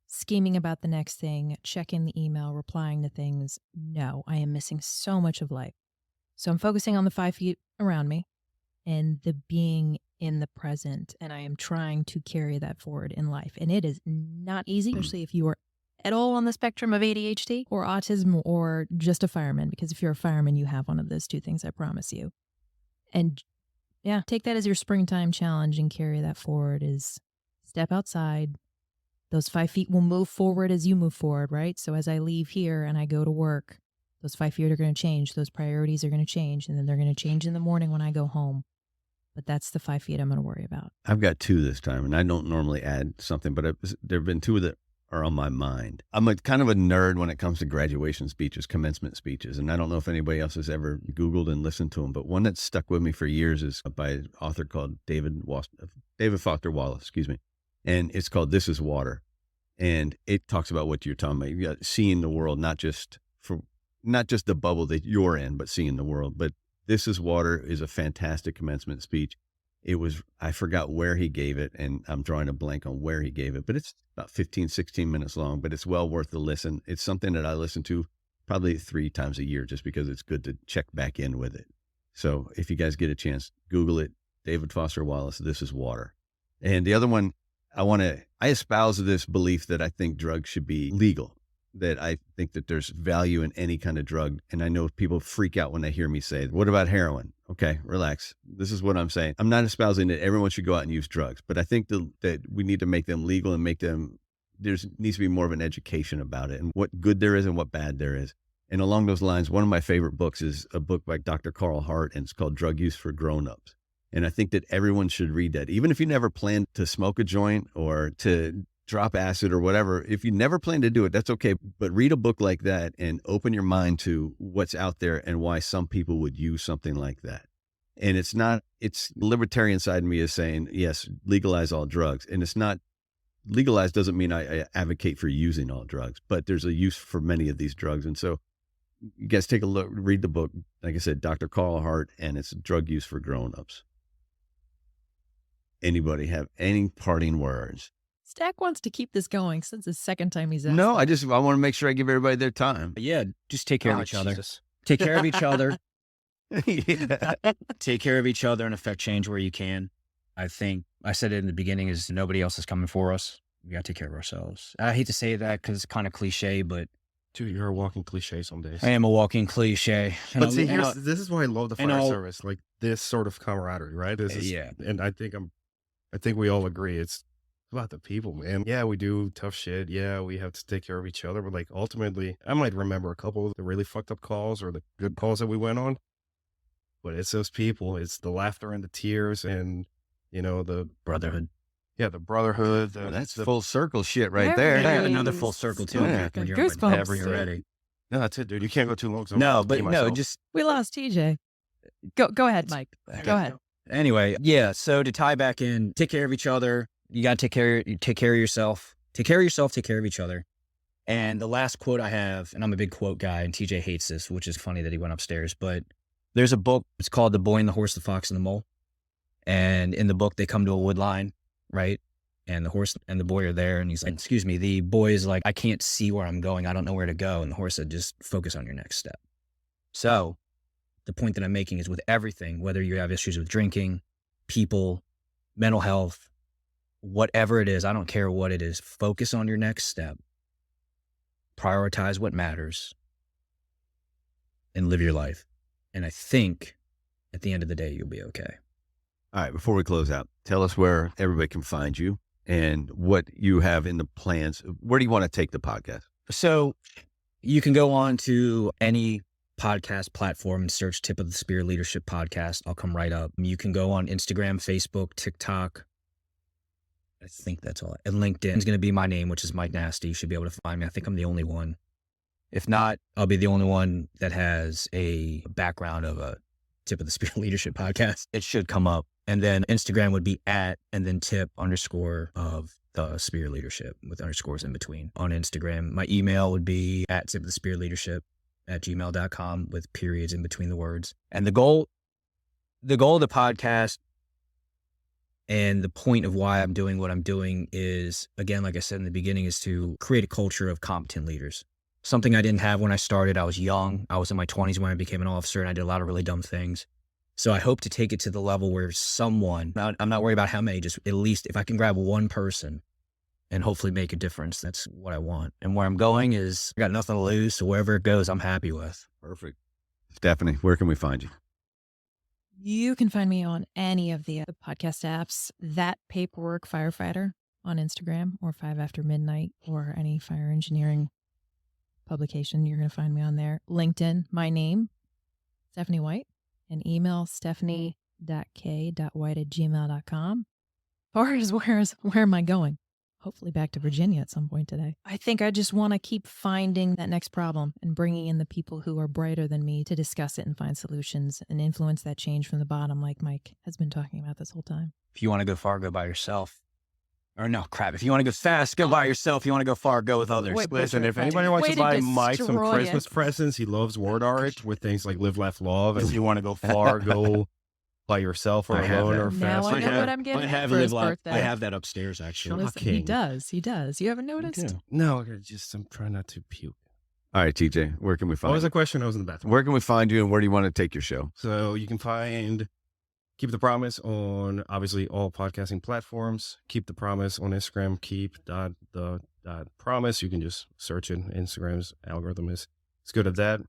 S4: scheming about the next thing, checking the email, replying to things, no, I am missing so much of life. So I'm focusing on the 5 feet around me and the being in the present. And I am trying to carry that forward in life. And it is not easy, especially if you are at all on the spectrum of ADHD or autism or just a fireman, because if you're a fireman, you have one of those 2 things, I promise you. And yeah, take that as your springtime challenge and carry that forward. Is step outside. Those 5 feet will move forward as you move forward, right? So as I leave here and I go to work, those 5 feet are going to change. Those priorities are going to change. And then they're going to change in the morning when I go home. But that's the 5 feet I'm going to worry about.
S2: I've got 2 this time, and I don't normally add something, but there have been 2 that are on my mind. I'm kind of a nerd when it comes to graduation speeches, commencement speeches, and I don't know if anybody else has ever Googled and listened to them, but one that's stuck with me for years is by an author called David Foster Wallace, and it's called This Is Water. And it talks about what you're talking about. You got seeing the world, not just the bubble that you're in, but seeing the world. But This Is Water is a fantastic commencement speech. I forgot where he gave it, and I'm drawing a blank on where he gave it, but it's about 15, 16 minutes long, but it's well worth the listen. It's something that I listen to probably 3 times a year, just because it's good to check back in with it. So if you guys get a chance, Google it, David Foster Wallace, This Is Water. And the other one, I espouse this belief that I think drugs should be legal, that I think that there's value in any kind of drug. And I know people freak out when they hear me say, what about heroin? Okay, relax. This is what I'm saying. I'm not espousing that everyone should go out and use drugs, but I think that we need to make them legal and make them
S1: needs to be more of an education about it and what good there is and what bad there is. And along those lines, one of my favorite books is a book by Dr. Carl Hart, and it's called Drug Use for Grown-Ups. And I think that everyone should read that. Even if you never plan to smoke a joint or to drop acid or whatever, if you never plan to do it, that's okay. But read a book like that and open your mind to what's out there and why some people would use something like that. And it's the libertarian side of me is saying, yes, legalize all drugs. And it's not, legalize doesn't mean I advocate for using all drugs, but there's a use for many of these drugs. And so you guys take a look, read the book. Like I said, Dr. Carl Hart, and it's Drug Use for Grown-Ups. Anybody have any parting words?
S4: Stack wants to keep this going since the second time he's asked.
S1: No, I want to make sure I give everybody their time.
S5: Yeah, just take care of each other. Take care of each other.
S1: Yeah.
S5: Take care of each other and affect change where you can. I think I said it in the beginning is nobody else is coming for us. We got to take care of ourselves. I hate to say that because it's kind of cliche, but
S3: Dude, you're a walking cliche some days.
S5: I am a walking cliche.
S3: But see, this is why I love the fire service, like this sort of camaraderie, right? This is,
S5: yeah.
S3: And I think we all agree it's about the people, man. Yeah, we do tough shit. Yeah, we have to take care of each other. But like ultimately, I might remember a couple of the really fucked up calls or the good calls that we went on. But it's those people. It's the laughter and the tears and, the
S5: brotherhood.
S3: Yeah, the brotherhood.
S1: That's full circle shit right
S4: There
S1: there.
S4: it is.
S5: Another full circle too.
S1: Yeah.
S5: When you're
S4: Goosebumps.
S5: whenever you're ready.
S3: No, that's it, dude. You can't go too long.
S5: No, but no, just
S4: We lost TJ. Go ahead, Mike. Go ahead.
S5: anyway. Yeah. So to tie back in, take care of each other. You got to take care of yourself. Take care of yourself. Take care of each other. And the last quote I have, and I'm a big quote guy, and TJ hates this, which is funny that he went upstairs, but there's a book. It's called The Boy and the Horse, the Fox and the Mole. And in the book, they come to a wood line, right? And the horse and the boy are there. And he's like, excuse me. The boy is like, I can't see where I'm going. I don't know where to go. And the horse said, just focus on your next step. So the point that I'm making is with everything, whether you have issues with drinking, people, mental health, whatever it is, I don't care what it is, focus on your next step. Prioritize what matters and live your life. And I think at the end of the day, you'll be okay.
S1: All right, before we close out, tell us where everybody can find you and what you have in the plans. Where do you want to take the podcast?
S5: So you can go on to any podcast platform and search Tip of the Spear Leadership Podcast. I'll come right up. You can go on Instagram, Facebook, TikTok. I think that's all. And LinkedIn is going to be my name, which is Mike Nasty. You should be able to find me. I think I'm the only one. If not, I'll be the only one that has a background of a Tip of the Spear Leadership Podcast. It should come up. And then Instagram would be @ and then tip _ of the Spear Leadership with underscores in between on Instagram. My email would be @tipofthespearleadership@gmail.com with periods in between the words. And the goal of the podcast and the point of why I'm doing what I'm doing is, again, like I said in the beginning, is to create a culture of competent leaders. Something I didn't have when I started. I was young. I was in my 20s when I became an officer, and I did a lot of really dumb things. So I hope to take it to the level where someone, I'm not worried about how many, just at least if I can grab one person and hopefully make a difference, that's what I want. And where I'm going is I got nothing to lose. So wherever it goes, I'm happy with.
S1: Perfect. Stephanie, where can we find you?
S4: You can find me on any of the podcast apps, That Paperwork Firefighter on Instagram, or 5 After Midnight, or any fire engineering publication. You're going to find me on there. LinkedIn, my name, Stephanie White, and email stephanie.k.white@gmail.com. As far as where am I going? Hopefully back to Virginia at some point today. I think I just want to keep finding that next problem and bringing in the people who are brighter than me to discuss it and find solutions and influence that change from the bottom, like Mike has been talking about this whole time.
S5: If you want to go far, go by yourself. Or no, crap. If you want to go fast, go by yourself. If you want to go far, go with others.
S4: Wait,
S3: Listen, if
S4: Way
S3: anybody wants to
S4: to
S3: buy Mike some
S4: destroy
S3: Christmas
S4: it.
S3: presents, he loves word art with things like Live, Laugh, Love. If you want to go far, go by yourself or
S5: I have
S3: alone
S5: that.
S3: or
S4: Now
S3: fast.
S4: I know what I'm getting for his birthday.
S5: I have that upstairs, actually.
S4: Listen, he
S3: Shocking.
S4: does. You haven't noticed?
S5: Okay.
S3: No, I'm trying not to puke.
S1: All right, TJ, where can we
S3: What
S1: find
S3: was
S1: you?
S3: the question? I was in the bathroom.
S1: Where can we find you and where do you want to take your show?
S3: So you can find Keep the Promise on obviously all podcasting platforms. Keep the Promise on Instagram. Keep.the.promise. You can just search it. Instagram's algorithm is good at that.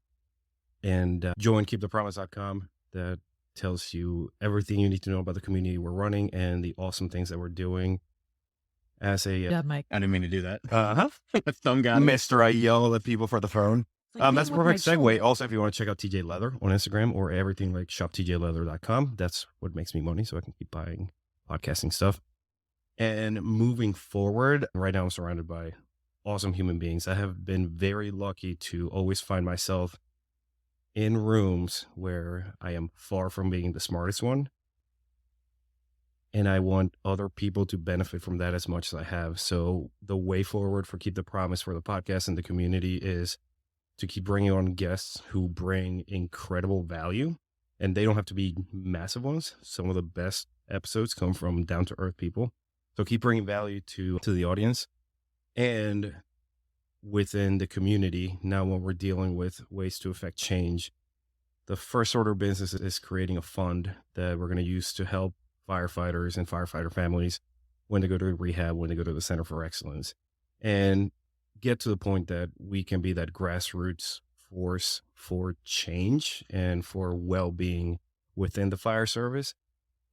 S3: And join keepthepromise.com. That tells you everything you need to know about the community we're running and the awesome things that we're doing. as a
S4: Good job, Mike.
S5: I didn't mean to do that.
S3: thumb guy. Mister, I yell at people for the phone.
S4: Like,
S3: That's a
S4: "Man, with my
S3: perfect segue.
S4: shoulder."
S3: Also, if you want to check out TJ Leather on Instagram or everything like shoptjleather.com, that's what makes me money, so I can keep buying podcasting stuff. And moving forward, right now I'm surrounded by awesome human beings. I have been very lucky to always find myself in rooms where I am far from being the smartest one. And I want other people to benefit from that as much as I have. So the way forward for Keep the Promise for the podcast and the community is to keep bringing on guests who bring incredible value. And they don't have to be massive ones. Some of the best episodes come from down to earth people. So keep bringing value to the audience. And within the community, now when we're dealing with ways to affect change, the first order of business is creating a fund that we're going to use to help firefighters and firefighter families when they go to rehab, when they go to the Center for Excellence, and get to the point that we can be that grassroots force for change and for well-being within the fire service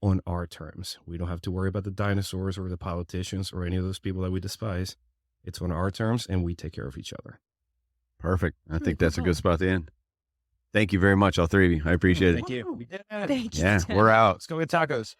S3: on our terms. We don't have to worry about the dinosaurs or the politicians or any of those people that we despise. It's on our terms, and we take care of each other.
S1: Perfect. I
S4: Really
S1: think
S4: cool
S1: that's a
S4: goal.
S1: good spot to end. Thank you very much, all three of you. I appreciate it.
S5: Thank you.
S4: Thank you.
S1: Yeah,
S4: Tim.
S1: we're out.
S5: Let's go get tacos.